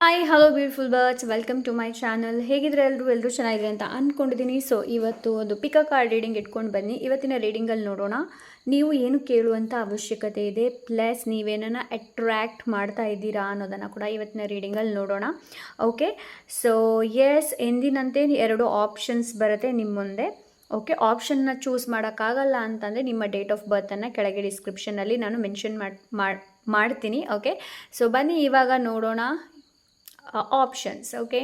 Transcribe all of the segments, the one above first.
Hi hello beautiful birds, welcome to my channel. ಹೇಗಿದ್ರೆ ಎಲ್ಲರೂ ಚೆನ್ನಾಗಿದೆ ಅಂತ ಅಂದ್ಕೊಂಡಿದ್ದೀನಿ. ಸೊ ಇವತ್ತು ಒಂದು ಪಿಕ್ ಕಾರ್ಡ್ ರೀಡಿಂಗ್ ಇಟ್ಕೊಂಡು ಬನ್ನಿ. ಇವತ್ತಿನ ರೀಡಿಂಗಲ್ಲಿ ನೋಡೋಣ ನೀವು ಏನು ಕೇಳುವಂಥ ಅವಶ್ಯಕತೆ ಇದೆ, ಪ್ಲಸ್ ನೀವೇನನ್ನು ಅಟ್ರ್ಯಾಕ್ಟ್ ಮಾಡ್ತಾ ಇದ್ದೀರಾ ಅನ್ನೋದನ್ನು ಕೂಡ ಇವತ್ತಿನ ರೀಡಿಂಗಲ್ಲಿ ನೋಡೋಣ. ಓಕೆ, ಸೊ ಎಸ್, ಎಂದಿನಂತೆ 2 ಆಪ್ಷನ್ಸ್ ಬರುತ್ತೆ ನಿಮ್ಮ ಮುಂದೆ. ಓಕೆ, ಆಪ್ಷನ್ನ ಚೂಸ್ ಮಾಡೋಕ್ಕಾಗಲ್ಲ ಅಂತಂದರೆ ನಿಮ್ಮ ಡೇಟ್ ಆಫ್ ಬರ್ತನ್ನು ಕೆಳಗೆ ಡಿಸ್ಕ್ರಿಪ್ಷನಲ್ಲಿ ನಾನು ಮೆನ್ಷನ್ ಮಾಡ್ತೀನಿ. ಓಕೆ, ಸೊ ಬನ್ನಿ ಇವಾಗ ನೋಡೋಣ ಆಪ್ಷನ್ಸ್. ಓಕೆ,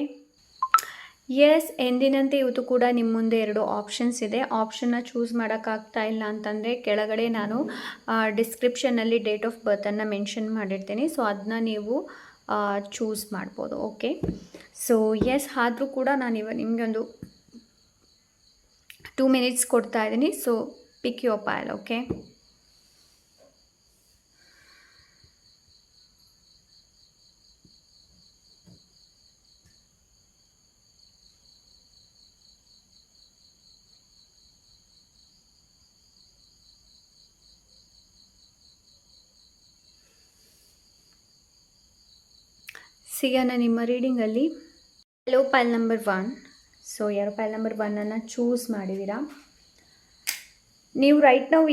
ಎಸ್, ಎಂದಿನಂತೆ ಇವತ್ತು ಕೂಡ ನಿಮ್ಮ ಮುಂದೆ 2 ಆಪ್ಷನ್ಸ್ ಇದೆ. ಆಪ್ಷನ್ನ ಚೂಸ್ ಮಾಡೋಕ್ಕಾಗ್ತಾ ಇಲ್ಲ ಅಂತಂದರೆ ಕೆಳಗಡೆ ನಾನು ಡಿಸ್ಕ್ರಿಪ್ಷನ್ನಲ್ಲಿ ಡೇಟ್ ಆಫ್ ಬರ್ತನ್ನು ಮೆನ್ಷನ್ ಮಾಡಿರ್ತೀನಿ. ಸೊ ಅದನ್ನ ನೀವು ಚೂಸ್ ಮಾಡ್ಬೋದು. ಓಕೆ, ಸೊ ಎಸ್, ಆದರೂ ಕೂಡ ನಾನು ನಿಮಗೆ ಒಂದು 2 ಮಿನಿಟ್ಸ್ ಕೊಡ್ತಾ ಇದ್ದೀನಿ. So pick your pile. Okay, ಸಿಗೋಣ ನಿಮ್ಮ ರೀಡಿಂಗಲ್ಲಿ. Hello, pile number 1. ಸೊ ಯಾರು ಪೈಲ್ ನಂಬರ್ 1ಅನ್ನು ಚೂಸ್ ಮಾಡಿದ್ದೀರಾ, ನೀವು ರೈಟ್ ನಾವು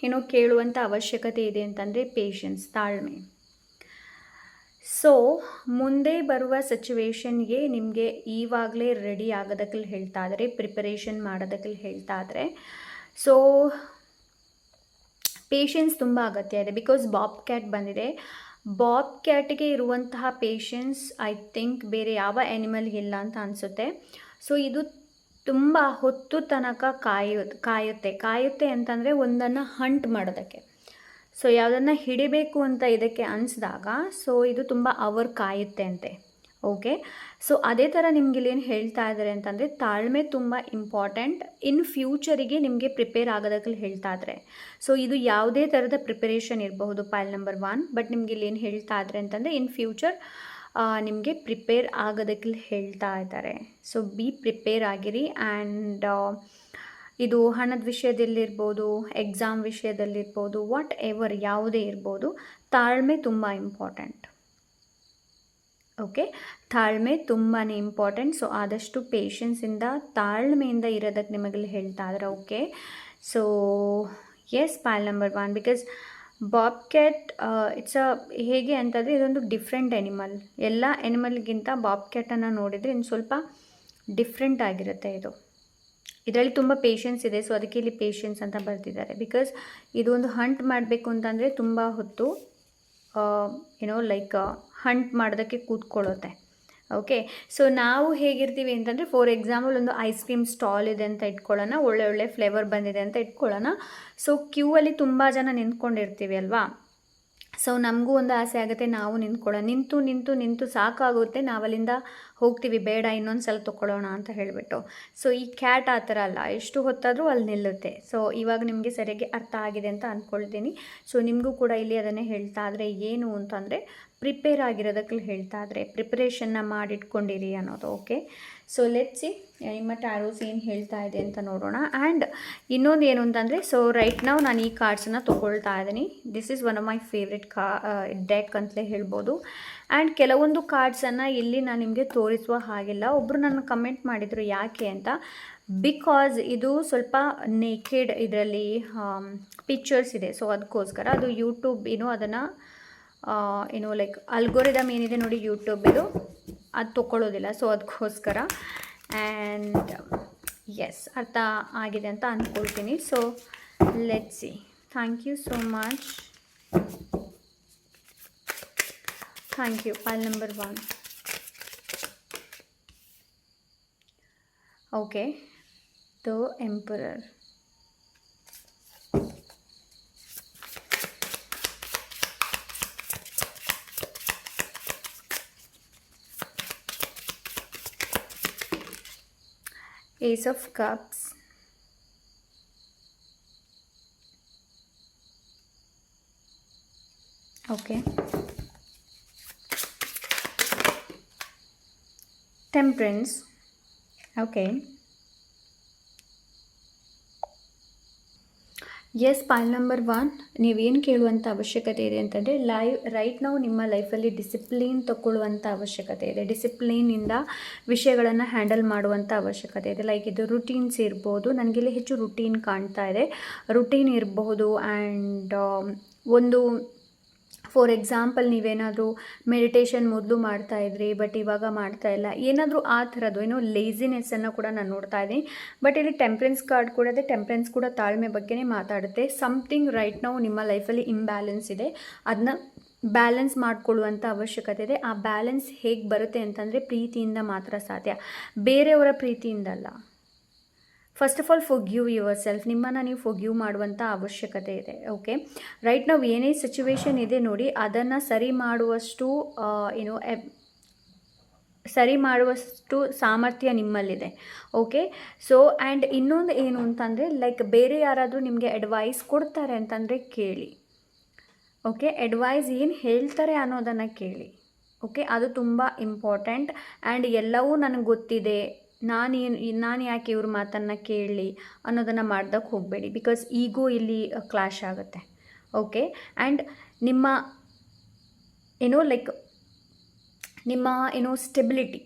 ಏನೋ ಕೇಳುವಂಥ ಅವಶ್ಯಕತೆ ಇದೆ ಅಂತಂದರೆ ಪೇಷನ್ಸ್, ತಾಳ್ಮೆ. ಸೊ ಮುಂದೆ ಬರುವ ಸಿಚುವೇಶನ್ಗೆ ನಿಮಗೆ ಈವಾಗಲೇ ರೆಡಿ ಆಗೋದಕ್ಕೆ ಹೇಳ್ತಾ ಇದ್ದಾರೆ, ಪ್ರಿಪರೇಷನ್ ಮಾಡೋದಕ್ಕೆ ಹೇಳ್ತಾ ಇದ್ದಾರೆ. ಸೊ ಪೇಷನ್ಸ್ ತುಂಬ ಅಗತ್ಯ ಇದೆ. ಬಿಕಾಸ್ ಬಾಬ್ ಕ್ಯಾಟ್ ಬಂದಿದೆ. ಬಾಬ್ ಕ್ಯಾಟಿಗೆ ಇರುವಂತಹ ಪೇಷನ್ಸ್ ಐ ಥಿಂಕ್ ಬೇರೆ ಯಾವ ಆ್ಯನಿಮಲ್ಗೆ ಇಲ್ಲ ಅಂತ ಅನಿಸುತ್ತೆ. ಸೊ ಇದು ತುಂಬ ಹೊತ್ತು ತನಕ ಕಾಯುತ್ತೆ ಅಂತಂದರೆ ಒಂದನ್ನು ಹಂಟ್ ಮಾಡೋದಕ್ಕೆ. ಸೊ ಯಾವುದನ್ನು ಹಿಡಿಬೇಕು ಅಂತ ಇದಕ್ಕೆ ಅನಿಸಿದಾಗ ಸೊ ಇದು ತುಂಬ ಅವರ್ ಕಾಯುತ್ತೆ ಅಂತೆ. ಓಕೆ, ಸೊ ಅದೇ ಥರ ನಿಮ್ಗೆ ಇಲ್ಲೇನು ಹೇಳ್ತಾ ಇದ್ದಾರೆ ಅಂತಂದರೆ ತಾಳ್ಮೆ ತುಂಬ ಇಂಪಾರ್ಟೆಂಟ್. ಇನ್ ಫ್ಯೂಚರಿಗೆ ನಿಮಗೆ ಪ್ರಿಪೇರ್ ಆಗೋದಕ್ಕೆ ಹೇಳ್ತಾ ಇದ್ದಾರೆ. ಸೊ ಇದು ಯಾವುದೇ ಥರದ ಪ್ರಿಪರೇಷನ್ ಇರಬಹುದು ಪೈಲ್ ನಂಬರ್ 1, ಬಟ್ ನಿಮ್ಗೆ ಇಲ್ಲೇನು ಹೇಳ್ತಾ ಇದ್ದಾರೆ ಅಂತಂದರೆ ಇನ್ ಫ್ಯೂಚರ್ ನಿಮಗೆ ಪ್ರಿಪೇರ್ ಆಗೋದಕ್ಕೆ ಹೇಳ್ತಾ ಇದ್ದಾರೆ. ಸೊ ಬಿ ಪ್ರಿಪೇರ್ ಆಗಿರಿ. ಆ್ಯಂಡ್ ಇದು ಹಣದ ವಿಷಯದಲ್ಲಿರ್ಬೋದು, ಎಕ್ಸಾಮ್ ವಿಷಯದಲ್ಲಿರ್ಬೋದು, ವಾಟ್ ಎವರ್ ಯಾವುದೇ ಇರ್ಬೋದು, ತಾಳ್ಮೆ ತುಂಬ ಇಂಪಾರ್ಟೆಂಟ್. ಓಕೆ, ತಾಳ್ಮೆ ತುಂಬಾ ಇಂಪಾರ್ಟೆಂಟ್. ಸೊ ಆದಷ್ಟು ಪೇಷನ್ಸಿಂದ ತಾಳ್ಮೆಯಿಂದ ಇರೋದಕ್ಕೆ ನಿಮಗಲ್ಲಿ ಹೇಳ್ತಾ ಇದ್ದಾರೆ. Okay, so yes, pile number 1 because bob cat ಹೇಗೆ ಅಂತಂದರೆ ಇದೊಂದು ಡಿಫ್ರೆಂಟ್ ಆ್ಯನಿಮಲ್. ಎಲ್ಲ ಆ್ಯನಿಮಲ್ಗಿಂತ ಬಾಬ್ ಕ್ಯಾಟನ್ನು ನೋಡಿದರೆ ಇನ್ನು ಸ್ವಲ್ಪ ಡಿಫ್ರೆಂಟ್ ಆಗಿರುತ್ತೆ. ಇದರಲ್ಲಿ ತುಂಬ ಪೇಷನ್ಸ್ ಇದೆ. ಸೊ ಅದಕ್ಕೆ ಇಲ್ಲಿ ಪೇಷನ್ಸ್ ಅಂತ ಬರ್ತಿದ್ದಾರೆ. ಬಿಕಾಸ್ ಇದು ಒಂದು ಹಂಟ್ ಮಾಡಬೇಕು ಅಂತಂದರೆ ತುಂಬ ಹೊತ್ತು ಹಂಟ್ ಮಾಡೋದಕ್ಕೆ ಕೂತ್ಕೊಳ್ಳುತ್ತೆ. ಓಕೆ, ಸೊ ನಾವು ಹೇಗಿರ್ತೀವಿ ಅಂತಂದರೆ ಫಾರ್ ಎಕ್ಸಾಂಪಲ್ ಒಂದು ಐಸ್ ಕ್ರೀಮ್ ಸ್ಟಾಲ್ ಇದೆ ಅಂತ ಇಟ್ಕೊಳ್ಳೋಣ, ಒಳ್ಳೆ ಫ್ಲೇವರ್ ಬಂದಿದೆ ಅಂತ ಇಟ್ಕೊಳ್ಳೋಣ. ಸೊ ಕ್ಯೂ ಅಲ್ಲಿ ತುಂಬ ಜನ ನಿಂತ್ಕೊಂಡಿರ್ತೀವಿ ಅಲ್ವಾ. ಸೊ ನಮಗೂ ಒಂದು ಆಸೆ ಆಗುತ್ತೆ, ನಾವು ನಿಂತು ಸಾಕಾಗುತ್ತೆ, ನಾವಲ್ಲಿಂದ ಹೋಗ್ತೀವಿ, ಬೇಡ ಇನ್ನೊಂದು ಸಲ ತೊಗೊಳ್ಳೋಣ ಅಂತ ಹೇಳಿಬಿಟ್ಟು. ಸೊ ಈ ಕ್ಯಾಟ್ ಆ ಥರ ಅಲ್ಲ, ಎಷ್ಟು ಹೊತ್ತಾದರೂ ಅಲ್ಲಿ ನಿಲ್ಲುತ್ತೆ. ಸೊ ಇವಾಗ ನಿಮಗೆ ಸರಿಯಾಗಿ ಅರ್ಥ ಆಗಿದೆ ಅಂತ ಅಂದ್ಕೊಳ್ತೀನಿ. ಸೊ ನಿಮಗೂ ಕೂಡ ಇಲ್ಲಿ ಅದನ್ನೇ ಹೇಳ್ತಾ ಇದ್ರೆ ಏನು ಅಂತಂದರೆ ಪ್ರಿಪೇರ್ ಆಗಿರೋದಕ್ಕೆ ಹೇಳ್ತಾ ಇದ್ರೆ ಪ್ರಿಪರೇಷನ್ನ ಮಾಡಿಟ್ಕೊಂಡಿರಿ ಅನ್ನೋದು. ಓಕೆ, ಸೊ ಲೆಟ್ಸಿ ನಿಮ್ಮ ಟ್ಯಾರೋಸ್ ಏನು ಹೇಳ್ತಾ ಇದೆ ಅಂತ ನೋಡೋಣ. ಆ್ಯಂಡ್ ಇನ್ನೊಂದು ಏನು ಅಂತಂದರೆ ಸೊ ರೈಟ್ ನಾವು ನಾನು ಈ ಕಾರ್ಡ್ಸನ್ನು ತೊಗೊಳ್ತಾ ಇದ್ದೀನಿ. This is one of my favourite deck ಅಂತಲೇ ಹೇಳ್ಬೋದು. ಆ್ಯಂಡ್ ಕೆಲವೊಂದು ಕಾರ್ಡ್ಸನ್ನು ಇಲ್ಲಿ ನಾನು ನಿಮಗೆ ತೋರಿಸುವ ಹಾಗಿಲ್ಲ. ಒಬ್ಬರು ನನ್ನ ಕಮೆಂಟ್ ಮಾಡಿದರು ಯಾಕೆ ಅಂತ. ಬಿಕಾಸ್ ಇದು ಸ್ವಲ್ಪ ನೇಕೆಡ್ ಇದರಲ್ಲಿ ಪಿಕ್ಚರ್ಸ್ ಇದೆ. ಸೊ ಅದಕ್ಕೋಸ್ಕರ ಅದು ಯೂಟ್ಯೂಬ್ ಅದನ್ನು ಅಲ್ಗೋರಿದಮ್ ಏನಿದೆ ನೋಡಿ ಯೂಟ್ಯೂಬ್ ಅದು ತೊಗೊಳ್ಳೋದಿಲ್ಲ. ಸೊ ಅದಕ್ಕೋಸ್ಕರ. ಆ್ಯಂಡ್ ಎಸ್, ಅರ್ಥ ಆಗಿದೆ ಅಂತ ಅಂದ್ಕೊಳ್ತೀನಿ. So let's see. Thank you so much. Thank you. Pile number 1. Okay, the emperor. Ace of Cups. Okay. Temperance. Okay. Yes, point number 1, ನೀವೇನು ಕೇಳುವಂಥ ಅವಶ್ಯಕತೆ ಇದೆ ಅಂತಂದರೆ ರೈಟ್ ನಾವು ನಿಮ್ಮ ಲೈಫಲ್ಲಿ ಡಿಸಿಪ್ಲಿನ್ ತಗೊಳ್ಳುವಂಥ ಅವಶ್ಯಕತೆ ಇದೆ. ಡಿಸಿಪ್ಲಿನಿಂದ ವಿಷಯಗಳನ್ನು ಹ್ಯಾಂಡಲ್ ಮಾಡುವಂಥ ಅವಶ್ಯಕತೆ ಇದೆ. ಲೈಕ್ ಇದು ರುಟೀನ್ಸ್ ಇರ್ಬೋದು, ನನಗಿಲ್ಲಿ ಹೆಚ್ಚು ರುಟೀನ್ ಕಾಣ್ತಾ ಇದೆ. ರುಟೀನ್ ಇರಬಹುದು ಆ್ಯಂಡ್ ಒಂದು ಫಾರ್ ಎಕ್ಸಾಂಪಲ್ ನೀವೇನಾದರೂ ಮೆಡಿಟೇಷನ್ ಮೊದಲು ಮಾಡ್ತಾಯಿದ್ರಿ ಬಟ್ ಇವಾಗ ಮಾಡ್ತಾ ಇಲ್ಲ, ಏನಾದರೂ ಆ ಥರದ್ದು ಏನೋ ಲೇಸಿನೆಸ್ಸನ್ನು ಕೂಡ ನಾನು ನೋಡ್ತಾ ಇದ್ದೀನಿ. ಬಟ್ ಇಲ್ಲಿ ಟೆಂಪ್ರೆನ್ಸ್ ಕಾರ್ಡ್ ಕೂಡ ಇದೆ. ಟೆಂಪ್ರೆನ್ಸ್ ಕೂಡ ತಾಳ್ಮೆ ಬಗ್ಗೆನೇ ಮಾತಾಡುತ್ತೆ. ಸಮಥಿಂಗ್ ರೈಟ್ ನಾವು ನಿಮ್ಮ ಲೈಫಲ್ಲಿ ಇಂಬ್ಯಾಲೆನ್ಸ್ ಇದೆ, ಅದನ್ನ ಬ್ಯಾಲೆನ್ಸ್ ಮಾಡಿಕೊಳ್ಳುವಂಥ ಅವಶ್ಯಕತೆ ಇದೆ. ಆ ಬ್ಯಾಲೆನ್ಸ್ ಹೇಗೆ ಬರುತ್ತೆ ಅಂತಂದರೆ ಪ್ರೀತಿಯಿಂದ ಮಾತ್ರ ಸಾಧ್ಯ, ಬೇರೆಯವರ ಪ್ರೀತಿಯಿಂದಲ್ಲ. First of all forgive your self, ನಿಮ್ಮನ್ನು ನೀವು ಫಾರ್ಗಿವ್ ಮಾಡುವಂಥ ಅವಶ್ಯಕತೆ ಇದೆ. ಓಕೆ, ರೈಟ್ ನಾವು ಏನೇ ಸಿಚುವೇಶನ್ ಇದೆ ನೋಡಿ, ಅದನ್ನು ಸರಿ ಮಾಡುವಷ್ಟು ಸಾಮರ್ಥ್ಯ ನಿಮ್ಮಲ್ಲಿದೆ. ಓಕೆ, ಸೊ ಆ್ಯಂಡ್ ಇನ್ನೊಂದು ಏನು ಅಂತಂದರೆ ಲೈಕ್ ಬೇರೆ ಯಾರಾದರೂ ನಿಮಗೆ ಅಡ್ವೈಸ್ ಕೊಡ್ತಾರೆ ಅಂತಂದರೆ ಕೇಳಿ. ಓಕೆ, ಅಡ್ವೈಸ್ ಏನು ಹೇಳ್ತಾರೆ ಅನ್ನೋದನ್ನು ಕೇಳಿ. ಓಕೆ, ಅದು ತುಂಬ ಇಂಪಾರ್ಟೆಂಟ್. ಆ್ಯಂಡ್ ಎಲ್ಲವೂ ನನಗೆ ಗೊತ್ತಿದೆ, ನಾನು ಯಾಕೆ ಇವ್ರ ಮಾತನ್ನು ಕೇಳಲಿ ಅನ್ನೋದನ್ನು ಮಾಡ್ದಕ್ಕೆ ಹೋಗಬೇಡಿ. ಬಿಕಾಸ್ ಈಗೋ ಇಲ್ಲಿ ಕ್ಲಾಶ್ ಆಗುತ್ತೆ. ಓಕೆ, ಆ್ಯಂಡ್ ನಿಮ್ಮ stability.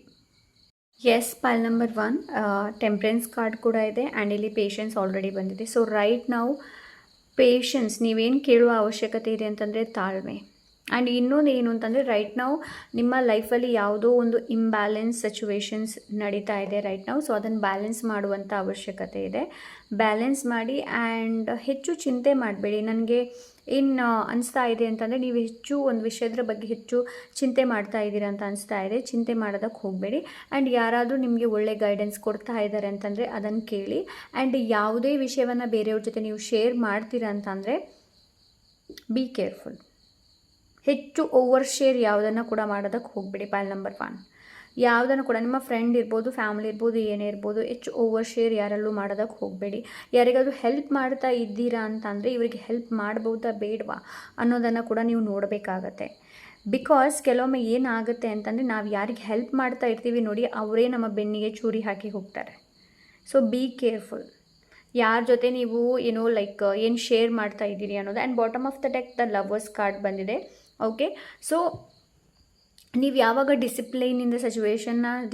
Yes, pile number 1, temperance card ಕೂಡ ಇದೆ ಆ್ಯಂಡ್ ಇಲ್ಲಿ ಪೇಷನ್ಸ್ ಆಲ್ರೆಡಿ ಬಂದಿದೆ. ಸೊ ರೈಟ್ ನಾವು ಪೇಷನ್ಸ್, ನೀವೇನು ಕೇಳುವ ಅವಶ್ಯಕತೆ ಇದೆ ಅಂತಂದರೆ ತಾಳ್ಮೆ. ಆ್ಯಂಡ್ ಇನ್ನೊಂದು ಏನು ಅಂತಂದರೆ ರೈಟ್ ನಾವು ನಿಮ್ಮ ಲೈಫಲ್ಲಿ ಯಾವುದೋ ಒಂದು ಇಂಬ್ಯಾಲೆನ್ಸ್ ಸಿಚುವೇಶನ್ಸ್ ನಡೀತಾ ಇದೆ ರೈಟ್ ನಾವು. ಸೊ ಅದನ್ನು ಬ್ಯಾಲೆನ್ಸ್ ಮಾಡುವಂಥ ಅವಶ್ಯಕತೆ ಇದೆ. ಬ್ಯಾಲೆನ್ಸ್ ಮಾಡಿ ಆ್ಯಂಡ್ ಹೆಚ್ಚು ಚಿಂತೆ ಮಾಡಬೇಡಿ. ನನಗೆ ಏನು ಅನಿಸ್ತಾ ಇದೆ ಅಂತಂದರೆ ನೀವು ಹೆಚ್ಚು ಒಂದು ವಿಷಯದ ಬಗ್ಗೆ ಹೆಚ್ಚು ಚಿಂತೆ ಮಾಡ್ತಾ ಇದ್ದೀರಾ ಅಂತ ಅನಿಸ್ತಾ ಇದೆ. ಚಿಂತೆ ಮಾಡೋದಕ್ಕೆ ಹೋಗಬೇಡಿ. ಆ್ಯಂಡ್ ಯಾರಾದರೂ ನಿಮಗೆ ಒಳ್ಳೆ ಗೈಡೆನ್ಸ್ ಕೊಡ್ತಾ ಇದ್ದಾರೆ ಅಂತಂದರೆ ಅದನ್ನು ಕೇಳಿ. ಆ್ಯಂಡ್ ಯಾವುದೇ ವಿಷಯವನ್ನು ಬೇರೆಯವ್ರ ಜೊತೆ ನೀವು ಶೇರ್ ಮಾಡ್ತೀರಾ ಅಂತಂದರೆ ಬಿ ಕೇರ್ಫುಲ್. ಹೆಚ್ಚು ಓವರ್ ಶೇರ್ ಯಾವುದನ್ನು ಕೂಡ ಮಾಡೋದಕ್ಕೆ ಹೋಗಬೇಡಿ. ಪಾಲ್ ನಂಬರ್ 1, ಯಾವುದನ್ನು ಕೂಡ ನಿಮ್ಮ ಫ್ರೆಂಡ್ ಇರ್ಬೋದು, ಫ್ಯಾಮಿಲಿ ಇರ್ಬೋದು, ಏನೇ ಇರ್ಬೋದು, ಹೆಚ್ಚು ಓವರ್ ಶೇರ್ ಯಾರಲ್ಲೂ ಮಾಡೋದಕ್ಕೆ ಹೋಗಬೇಡಿ. ಯಾರಿಗಾದರೂ ಹೆಲ್ಪ್ ಮಾಡ್ತಾ ಇದ್ದೀರಾ ಅಂತಂದರೆ ಇವರಿಗೆ ಹೆಲ್ಪ್ ಮಾಡ್ಬೋದಾ ಬೇಡವಾ ಅನ್ನೋದನ್ನು ಕೂಡ ನೀವು ನೋಡಬೇಕಾಗತ್ತೆ. ಬಿಕಾಸ್ ಕೆಲವೊಮ್ಮೆ ಏನಾಗುತ್ತೆ ಅಂತಂದರೆ ನಾವು ಯಾರಿಗೆ ಹೆಲ್ಪ್ ಮಾಡ್ತಾ ಇರ್ತೀವಿ ನೋಡಿ, ಅವರೇ ನಮ್ಮ ಬೆನ್ನಿಗೆ ಚೂರಿ ಹಾಕಿ ಹೋಗ್ತಾರೆ. So be careful. ಯಾರ ಜೊತೆ ನೀವು ಏನು ಶೇರ್ ಮಾಡ್ತಾ ಇದ್ದೀರಿ ಅನ್ನೋದು. And bottom of the deck the lovers card ಬಂದಿದೆ. ಓಕೆ, ಸೊ ನೀವು ಯಾವಾಗ ಡಿಸಿಪ್ಲೈನಿಂದ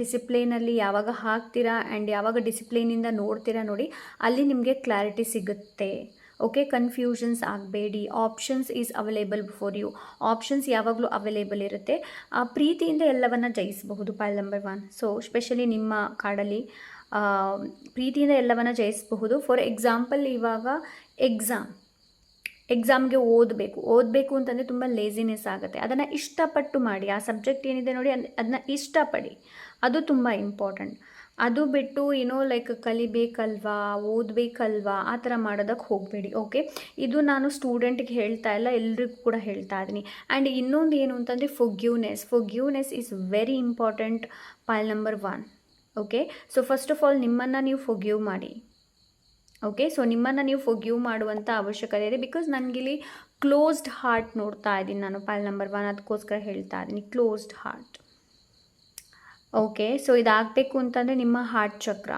ಡಿಸಿಪ್ಲೈನಲ್ಲಿ ಯಾವಾಗ ಹಾಕ್ತೀರಾ ಆ್ಯಂಡ್ ಯಾವಾಗ ಡಿಸಿಪ್ಲೈನಿಂದ ನೋಡ್ತೀರಾ ನೋಡಿ, ಅಲ್ಲಿ ನಿಮಗೆ ಕ್ಲಾರಿಟಿ ಸಿಗುತ್ತೆ. ಓಕೆ, ಕನ್ಫ್ಯೂಷನ್ಸ್ ಆಗಬೇಡಿ. Options is available before you. Options ಯಾವಾಗಲೂ ಅವೈಲೇಬಲ್ ಇರುತ್ತೆ. ಪ್ರೀತಿಯಿಂದ ಎಲ್ಲವನ್ನು ಜಯಿಸಬಹುದು. ಪಾಲ್ ನಂಬರ್ 1, ಸೊ ಸ್ಪೆಷಲಿ ನಿಮ್ಮ ಕಾರ್ಡಲ್ಲಿ ಪ್ರೀತಿಯಿಂದ ಎಲ್ಲವನ್ನು ಜಯಿಸಬಹುದು. ಫಾರ್ ಎಕ್ಸಾಂಪಲ್ ಇವಾಗ ಎಕ್ಸಾಮ್ಗೆ ಓದಬೇಕು ಅಂತಂದರೆ ತುಂಬ ಲೇಸಿನೆಸ್ ಆಗುತ್ತೆ. ಅದನ್ನು ಇಷ್ಟಪಟ್ಟು ಮಾಡಿ. ಆ ಸಬ್ಜೆಕ್ಟ್ ಏನಿದೆ ನೋಡಿ ಅದನ್ನ ಇಷ್ಟಪಡಿ, ಅದು ತುಂಬ ಇಂಪಾರ್ಟೆಂಟ್. ಅದು ಬಿಟ್ಟು ಕಲಿಬೇಕಲ್ವಾ, ಓದಬೇಕಲ್ವಾ ಆ ಥರ ಮಾಡೋದಕ್ಕೆ ಹೋಗಬೇಡಿ. ಓಕೆ, ಇದು ನಾನು ಸ್ಟೂಡೆಂಟ್ಗೆ ಹೇಳ್ತಾ ಇಲ್ಲ, ಎಲ್ರಿಗೂ ಕೂಡ ಹೇಳ್ತಾ ಇದ್ದೀನಿ. ಆ್ಯಂಡ್ ಇನ್ನೊಂದು ಏನು ಅಂತಂದರೆ forgiveness is very important. Pile number 1. Okay, so first of all ನಿಮ್ಮನ್ನು ನೀವು ಫೊರ್ಗಿವ್ ಮಾಡಿ. ಓಕೆ, ಸೊ ನಿಮ್ಮನ್ನು ನೀವು ಫೊರ್ಗಿವ್ ಮಾಡುವಂಥ ಅವಶ್ಯಕತೆ ಇದೆ. ಬಿಕಾಸ್ ನನಗಿಲ್ಲಿ ಕ್ಲೋಸ್ಡ್ ಹಾರ್ಟ್ ನೋಡ್ತಾ ಇದ್ದೀನಿ ನಾನು. ಪಾಲ್ ನಂಬರ್ 1, ಅದಕ್ಕೋಸ್ಕರ ಹೇಳ್ತಾ ಇದ್ದೀನಿ ಕ್ಲೋಸ್ಡ್ ಹಾರ್ಟ್. ಓಕೆ, ಸೊ ಇದಾಗಬೇಕು ಅಂತಂದರೆ ನಿಮ್ಮ ಹಾರ್ಟ್ ಚಕ್ರ.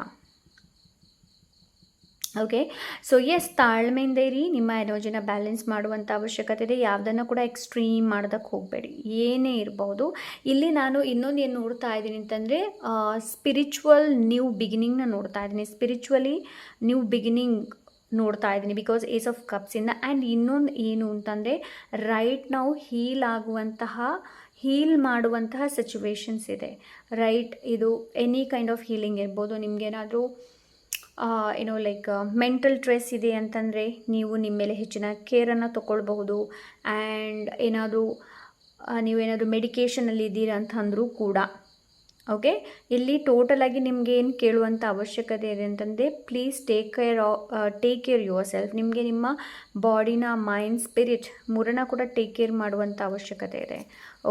ಓಕೆ, ಸೊ ಎಸ್, ತಾಳ್ಮೆಯಿಂದ ಇರಿ. ನಿಮ್ಮ ಎನರ್ಜಿನ ಬ್ಯಾಲೆನ್ಸ್ ಮಾಡುವಂಥ ಅವಶ್ಯಕತೆ ಇದೆ. ಯಾವುದನ್ನು ಕೂಡ ಎಕ್ಸ್ಟ್ರೀಮ್ ಮಾಡೋದಕ್ಕೆ ಹೋಗಬೇಡಿ, ಏನೇ ಇರಬಹುದು. ಇಲ್ಲಿ ನಾನು ಇನ್ನೊಂದು ಏನು ನೋಡ್ತಾ ಇದ್ದೀನಿ ಅಂತಂದರೆ ಸ್ಪಿರಿಚುವಲ್ ನ್ಯೂ ಬಿಗಿನಿಂಗ್ನ ನೋಡ್ತಾ ಇದ್ದೀನಿ. ಸ್ಪಿರಿಚುವಲಿ ನ್ಯೂ ಬಿಗಿನಿಂಗ್ ನೋಡ್ತಾ ಇದ್ದೀನಿ ಬಿಕಾಸ್ ಏಸ್ ಆಫ್ ಕಪ್ಸಿಂದ. ಆ್ಯಂಡ್ ಇನ್ನೊಂದು ಏನು ಅಂತಂದರೆ ರೈಟ್ ನಾವು ಹೀಲ್ ಮಾಡುವಂತಹ ಸಿಚುವೇಶನ್ಸ್ ಇದೆ ರೈಟ್. ಇದು ಎನಿ ಕೈಂಡ್ ಆಫ್ ಹೀಲಿಂಗ್ ಇರ್ಬೋದು. ನಿಮಗೇನಾದರೂ ಮೆಂಟಲ್ ಸ್ಟ್ರೆಸ್ ಇದೆ ಅಂತಂದರೆ ನೀವು ನಿಮ್ಮ ಮೇಲೆ ಹೆಚ್ಚಿನ ಕೇರನ್ನು ತೊಗೊಳ್ಬಹುದು. ಆ್ಯಂಡ್ ನೀವೇನಾದರೂ ಮೆಡಿಕೇಷನಲ್ಲಿ ಇದ್ದೀರಾ ಅಂತಂದರೂ ಕೂಡ. ಓಕೆ, ಇಲ್ಲಿ ಟೋಟಲಾಗಿ ನಿಮಗೆ ಏನು ಕೇಳುವಂಥ ಅವಶ್ಯಕತೆ ಇದೆ ಅಂತಂದರೆ please take care your self. ನಿಮಗೆ ನಿಮ್ಮ ಬಾಡಿನ, ಮೈಂಡ್, ಸ್ಪಿರಿಟ್ ಮೂರನ್ನ ಕೂಡ ಟೇಕ್ ಕೇರ್ ಮಾಡುವಂಥ ಅವಶ್ಯಕತೆ ಇದೆ.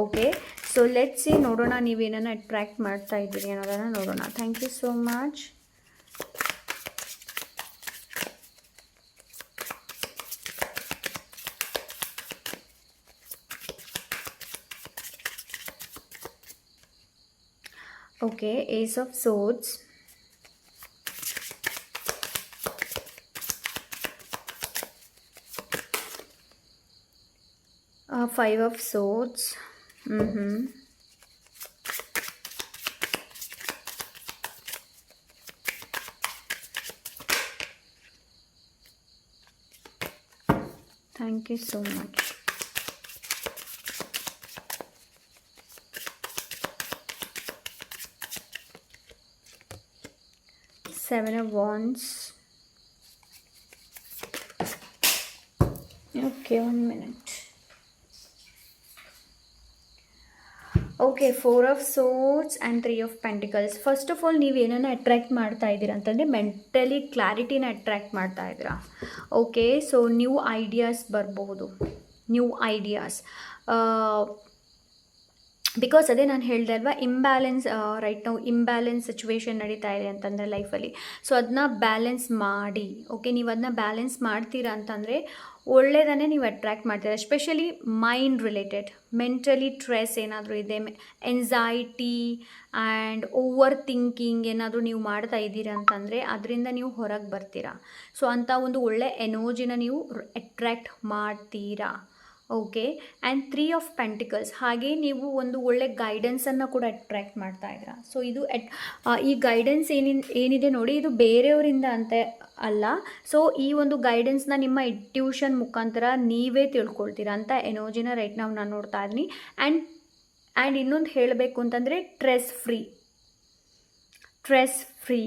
ಓಕೆ, ಸೊ ಲೆಟ್ಸ್ ಸಿ, ನೋಡೋಣ ನೀವೇನನ್ನು ಅಟ್ರ್ಯಾಕ್ಟ್ ಮಾಡ್ತಾ ಇದ್ದೀರಿ ಅನ್ನೋದನ್ನು ನೋಡೋಣ. Thank you so much. Okay, Ace of Swords, 5 of swords. Thank you so much. Seven of Wands. Okay, 1 minute. Okay, 4 of swords and 3 of pentacles. First of all ನೀವು ಏನನ್ನ attract ಮಾಡ್ತಾ ಇದ್ದೀರಾ ಅಂತಂದರೆ ಮೆಂಟಲಿ ಕ್ಲಾರಿಟಿನ ಅಟ್ರ್ಯಾಕ್ಟ್ ಮಾಡ್ತಾ ಇದ್ದೀರಾ. Okay, so new ideas ಬರಬಹುದು, new ideas. Because ಅದೇ ನಾನು ಹೇಳಿದೆ ಅಲ್ವಾ, ಇಂಬ್ಯಾಲೆನ್ಸ್ ರೈಟ್ ನಾವು ಇಂಬ್ಯಾಲೆನ್ಸ್ ಸಿಚುವೇಶನ್ ನಡೀತಾ ಇದೆ ಅಂತಂದರೆ ಲೈಫಲ್ಲಿ. ಸೊ ಅದನ್ನ ಬ್ಯಾಲೆನ್ಸ್ ಮಾಡಿ. ಓಕೆ, ನೀವು ಅದನ್ನ ಬ್ಯಾಲೆನ್ಸ್ ಮಾಡ್ತೀರಾ ಅಂತಂದರೆ ಒಳ್ಳೆಯದನ್ನೇ ನೀವು ಅಟ್ರ್ಯಾಕ್ಟ್ ಮಾಡ್ತೀರಾ. Especially mind related, mentally stress ಏನಾದರೂ ಇದೆ, ಎಂಜೈಟಿ ಆ್ಯಂಡ್ ಓವರ್ ಥಿಂಕಿಂಗ್ ಏನಾದರೂ ನೀವು ಮಾಡ್ತಾ ಇದ್ದೀರಾ ಅಂತಂದರೆ ಅದರಿಂದ ನೀವು ಹೊರಗೆ ಬರ್ತೀರಾ. ಸೊ ಅಂಥ ಒಂದು ಒಳ್ಳೆ ಎನರ್ಜಿನ ನೀವು ಅಟ್ರ್ಯಾಕ್ಟ್ ಮಾಡ್ತೀರಾ. ಓಕೆ, ಆ್ಯಂಡ್ 3 ಆಫ್ ಪೆಂಟಿಕಲ್ಸ್, ಹಾಗೆ ನೀವು ಒಂದು ಒಳ್ಳೆ ಗೈಡೆನ್ಸನ್ನು ಕೂಡ ಅಟ್ರ್ಯಾಕ್ಟ್ ಮಾಡ್ತಾ ಇದ್ದೀರಾ. ಸೊ ಇದು ಈ ಗೈಡೆನ್ಸ್ ಏನಿದೆ ನೋಡಿ, ಇದು ಬೇರೆಯವರಿಂದ ಅಂತ ಅಲ್ಲ. ಸೊ ಈ ಒಂದು ಗೈಡೆನ್ಸ್ನ ನಿಮ್ಮ ಟ್ಯೂಷನ್ ಮುಖಾಂತರ ನೀವೇ ತಿಳ್ಕೊಳ್ತೀರಾ ಅಂತ ಎನರ್ಜಿನ ರೈಟ್ ನಾವು ನಾನು ನೋಡ್ತಾ ಇದ್ದೀನಿ. ಆ್ಯಂಡ್ ಇನ್ನೊಂದು ಹೇಳಬೇಕು ಅಂತಂದರೆ ಸ್ಟ್ರೆಸ್ ಫ್ರೀ.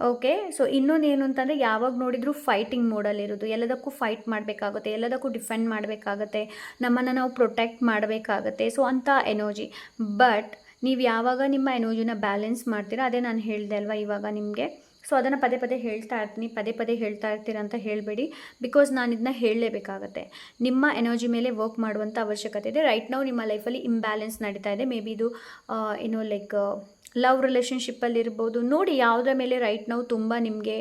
ಓಕೆ, ಸೊ ಇನ್ನೊಂದು ಏನು ಅಂತಂದರೆ ಯಾವಾಗ ನೋಡಿದರೂ ಫೈಟಿಂಗ್ ಮೋಡಲ್ಲಿರೋದು, ಎಲ್ಲದಕ್ಕೂ ಫೈಟ್ ಮಾಡಬೇಕಾಗುತ್ತೆ, ಎಲ್ಲದಕ್ಕೂ ಡಿಫೆಂಡ್ ಮಾಡಬೇಕಾಗತ್ತೆ, ನಮ್ಮನ್ನು ನಾವು ಪ್ರೊಟೆಕ್ಟ್ ಮಾಡಬೇಕಾಗತ್ತೆ. ಸೊ ಅಂಥ ಎನರ್ಜಿ. ಬಟ್ ನೀವು ಯಾವಾಗ ನಿಮ್ಮ ಎನರ್ಜಿನ ಬ್ಯಾಲೆನ್ಸ್ ಮಾಡ್ತೀರಾ, ಅದೇ ನಾನು ಹೇಳಿದೆ ಅಲ್ವಾ ಇವಾಗ ನಿಮಗೆ. ಸೊ ಅದನ್ನು ಪದೇ ಪದೇ ಹೇಳ್ತಾ ಇರ್ತೀನಿ, ಪದೇ ಹೇಳ್ತಾ ಇರ್ತೀರ ಅಂತ ಹೇಳಬೇಡಿ. ಬಿಕಾಸ್ ನಾನು ಇದನ್ನ ಹೇಳಲೇಬೇಕಾಗತ್ತೆ. ನಿಮ್ಮ ಎನರ್ಜಿ ಮೇಲೆ ವರ್ಕ್ ಮಾಡುವಂಥ ಅವಶ್ಯಕತೆ ಇದೆ. ರೈಟ್ ನಾವು ನಿಮ್ಮ ಲೈಫಲ್ಲಿ ಇಂಬ್ಯಾಲೆನ್ಸ್ ನಡೀತಾ ಇದೆ. ಮೇ ಬಿ ಇದು ಏನೋ ಲೈಕ್ ಲವ್ ರಿಲೇಷನ್ಶಿಪ್ಪಲ್ಲಿರ್ಬೋದು. ನೋಡಿ ಯಾವುದ್ರ ಮೇಲೆ ರೈಟ್ ನಾವು ತುಂಬ ನಿಮಗೆ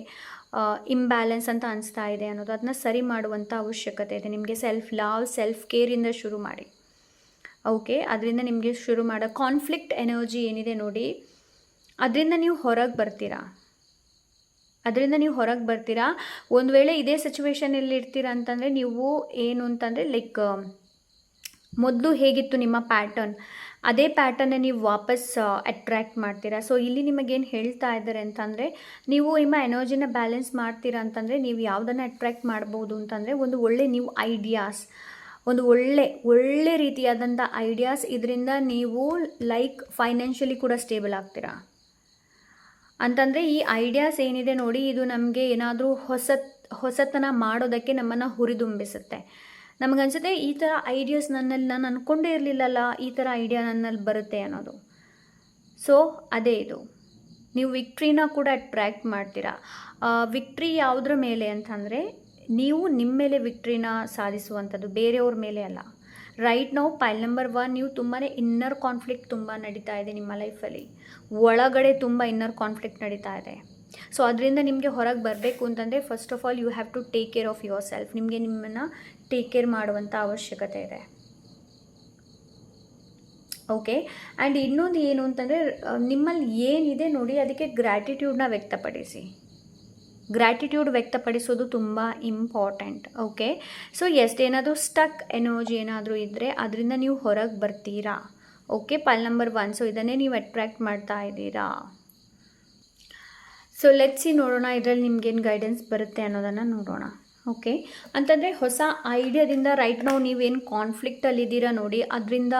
ಇಂಬ್ಯಾಲೆನ್ಸ್ ಅಂತ ಅನಿಸ್ತಾ ಇದೆ ಅನ್ನೋದು, ಅದನ್ನ ಸರಿ ಮಾಡುವಂಥ ಅವಶ್ಯಕತೆ ಇದೆ. ನಿಮಗೆ ಸೆಲ್ಫ್ ಲವ್, ಸೆಲ್ಫ್ ಕೇರಿಂದ ಶುರು ಮಾಡಿ. ಓಕೆ, ಅದರಿಂದ ನಿಮಗೆ ಶುರು ಮಾಡೋ ಕಾನ್ಫ್ಲಿಕ್ಟ್ ಎನರ್ಜಿ ಏನಿದೆ ನೋಡಿ, ಅದರಿಂದ ನೀವು ಹೊರಗೆ ಬರ್ತೀರಾ. ಒಂದು ವೇಳೆ ಇದೇ ಸಿಚುವೇಶನಲ್ಲಿ ಇರ್ತೀರಾ ಅಂತಂದರೆ ನೀವು ಏನು ಅಂತಂದರೆ ಲೈಕ್ ಮೊದಲು ಹೇಗಿತ್ತು ನಿಮ್ಮ ಪ್ಯಾಟರ್ನ್, ಅದೇ ಪ್ಯಾಟರ್ನ ನೀವು ವಾಪಸ್ ಅಟ್ರ್ಯಾಕ್ಟ್ ಮಾಡ್ತೀರಾ. ಸೊ ಇಲ್ಲಿ ನಿಮಗೇನು ಹೇಳ್ತಾ ಇದ್ದಾರೆ ಅಂತಂದರೆ, ನೀವು ನಿಮ್ಮ ಎನರ್ಜಿನ ಬ್ಯಾಲೆನ್ಸ್ ಮಾಡ್ತೀರಾ ಅಂತಂದರೆ ನೀವು ಯಾವುದನ್ನು ಅಟ್ರ್ಯಾಕ್ಟ್ ಮಾಡ್ಬೋದು ಅಂತಂದರೆ ಒಂದು ಒಳ್ಳೆ ನ್ಯೂ ಐಡಿಯಾಸ್, ಒಂದು ಒಳ್ಳೆ ರೀತಿಯಾದಂಥ ಐಡಿಯಾಸ್. ಇದರಿಂದ ನೀವು ಲೈಕ್ ಫೈನಾನ್ಷಿಯಲಿ ಕೂಡ ಸ್ಟೇಬಲ್ ಆಗ್ತೀರಾ. ಅಂತಂದರೆ ಈ ಐಡಿಯಾಸ್ ಏನಿದೆ ನೋಡಿ, ಇದು ನಮಗೆ ಏನಾದರೂ ಹೊಸತನ ಮಾಡೋದಕ್ಕೆ ನಮ್ಮನ್ನು ಹುರಿದುಂಬಿಸುತ್ತೆ. ನಮಗನ್ಸುತ್ತೆ ಈ ಥರ ಐಡಿಯಾಸ್ ನನ್ನಲ್ಲಿ ನಾನು ಅಂದ್ಕೊಂಡೇ ಇರಲಿಲ್ಲಲ್ಲ, ಈ ಥರ ಐಡಿಯಾ ನನ್ನಲ್ಲಿ ಬರುತ್ತೆ ಅನ್ನೋದು. ಸೊ ಅದೇ ಇದು, ನೀವು ವಿಕ್ಟ್ರಿನ ಕೂಡ ಅಟ್ರ್ಯಾಕ್ಟ್ ಮಾಡ್ತೀರಾ. ವಿಕ್ಟ್ರಿ ಯಾವುದ್ರ ಮೇಲೆ ಅಂತಂದರೆ, ನೀವು ನಿಮ್ಮ ಮೇಲೆ ವಿಕ್ಟ್ರಿನ ಸಾಧಿಸುವಂಥದ್ದು, ಬೇರೆಯವ್ರ ಮೇಲೆ ಅಲ್ಲ. ರೈಟ್ ನಾವು ಪೈಲ್ ನಂಬರ್ 1, ನೀವು ತುಂಬಾ ಇನ್ನರ್ ಕಾನ್ಫ್ಲಿಕ್ಟ್ ತುಂಬ ನಡೀತಾ ಇದೆ ನಿಮ್ಮ ಲೈಫಲ್ಲಿ. ಒಳಗಡೆ ತುಂಬ ಇನ್ನರ್ ಕಾನ್ಫ್ಲಿಕ್ಟ್ ನಡೀತಾ ಇದೆ. ಸೊ ಅದರಿಂದ ನಿಮಗೆ ಹೊರಗೆ ಬರಬೇಕು ಅಂತಂದರೆ first of all you have to take care of yourself. ನಿಮಗೆ ನಿಮ್ಮನ್ನು ಟೇಕ್ ಕೇರ್ ಮಾಡುವಂಥ ಅವಶ್ಯಕತೆ ಇದೆ. ಓಕೆ, ಆ್ಯಂಡ್ ಇನ್ನೊಂದು ಏನು ಅಂತಂದರೆ, ನಿಮ್ಮಲ್ಲಿ ಏನಿದೆ ನೋಡಿ ಅದಕ್ಕೆ ಗ್ರ್ಯಾಟಿಟ್ಯೂಡ್ನ ವ್ಯಕ್ತಪಡಿಸೋದು ತುಂಬ ಇಂಪಾರ್ಟೆಂಟ್. ಓಕೆ, ಸೊ ಏನಾದರೂ ಸ್ಟಕ್ ಎನರ್ಜಿ ಏನಾದರೂ ಇದ್ದರೆ ಅದರಿಂದ ನೀವು ಹೊರಗೆ ಬರ್ತೀರಾ. Okay, ಪೈಲ್ number 1. ಸೊ ಇದನ್ನೇ ನೀವು ಅಟ್ರ್ಯಾಕ್ಟ್ ಮಾಡ್ತಾ ಇದ್ದೀರಾ. ಸೊ ಲೆಟ್ಸ್ ನೋಡೋಣ ಇದರಲ್ಲಿ ನಿಮ್ಗೇನು ಗೈಡೆನ್ಸ್ ಬರುತ್ತೆ ಅನ್ನೋದನ್ನು ನೋಡೋಣ. ಓಕೆ, ಅಂತಂದರೆ ಹೊಸ ಐಡಿಯಾದಿಂದ ರೈಟ್ ನಾವು ನೀವೇನು ಕಾನ್ಫ್ಲಿಕ್ಟಲ್ಲಿದ್ದೀರಾ ನೋಡಿ, ಅದರಿಂದ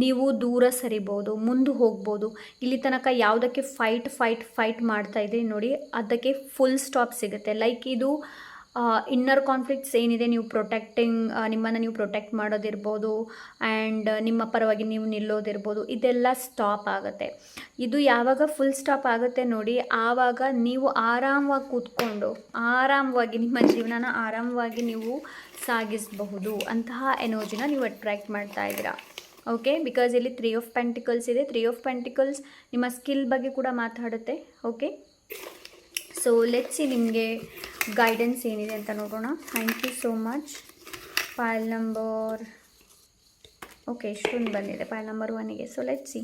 ನೀವು ದೂರ ಸರಿಬೋದು, ಮುಂದೆ ಹೋಗ್ಬೋದು. ಇಲ್ಲಿ ತನಕ ಯಾವುದಕ್ಕೆ ಫೈಟ್ ಮಾಡ್ತಾ ಇದ್ದೀರಿ ನೋಡಿ, ಅದಕ್ಕೆ ಫುಲ್ ಸ್ಟಾಪ್ ಸಿಗುತ್ತೆ. ಲೈಕ್ ಇದು ಇನ್ನರ್ ಕಾನ್ಫ್ಲಿಕ್ಟ್ಸ್ ಏನಿದೆ, ನೀವು ನಿಮ್ಮನ್ನು ನೀವು ಪ್ರೊಟೆಕ್ಟ್ ಮಾಡೋದಿರ್ಬೋದು, ಆ್ಯಂಡ್ ನಿಮ್ಮ ಪರವಾಗಿ ನೀವು ನಿಲ್ಲೋದಿರ್ಬೋದು, ಇದೆಲ್ಲ ಸ್ಟಾಪ್ ಆಗುತ್ತೆ. ಇದು ಯಾವಾಗ ಫುಲ್ ಸ್ಟಾಪ್ ಆಗುತ್ತೆ ನೋಡಿ, ಆವಾಗ ನೀವು ಆರಾಮವಾಗಿ ಕೂತ್ಕೊಂಡು ಆರಾಮವಾಗಿ ನಿಮ್ಮ ಜೀವನನ ಆರಾಮವಾಗಿ ನೀವು ಸಾಗಿಸಬಹುದು. ಅಂತಹ ಎನರ್ಜಿನ ನೀವು ಅಟ್ರ್ಯಾಕ್ಟ್ ಮಾಡ್ತಾ ಇದ್ದೀರಾ. ಓಕೆ, ಬಿಕಾಸ್ ಇಲ್ಲಿ 3 ಆಫ್ ಪೆಂಟಿಕಲ್ಸ್ ಇದೆ. 3 ಆಫ್ ಪೆಂಟಿಕಲ್ಸ್ ನಿಮ್ಮ ಸ್ಕಿಲ್ ಬಗ್ಗೆ ಕೂಡ ಮಾತಾಡುತ್ತೆ. ಓಕೆ, ಸೊ ಲೆಟ್ಸ್ ಸಿ ನಿಮಗೆ ಗೈಡೆನ್ಸ್ ಏನಿದೆ ಅಂತ ನೋಡೋಣ. Thank you so much. Pile number okay ಇಷ್ಟೊಂದು ಬಂದಿದೆ ಫೈಲ್ ನಂಬರ್ 1ಗೆ. So let's see.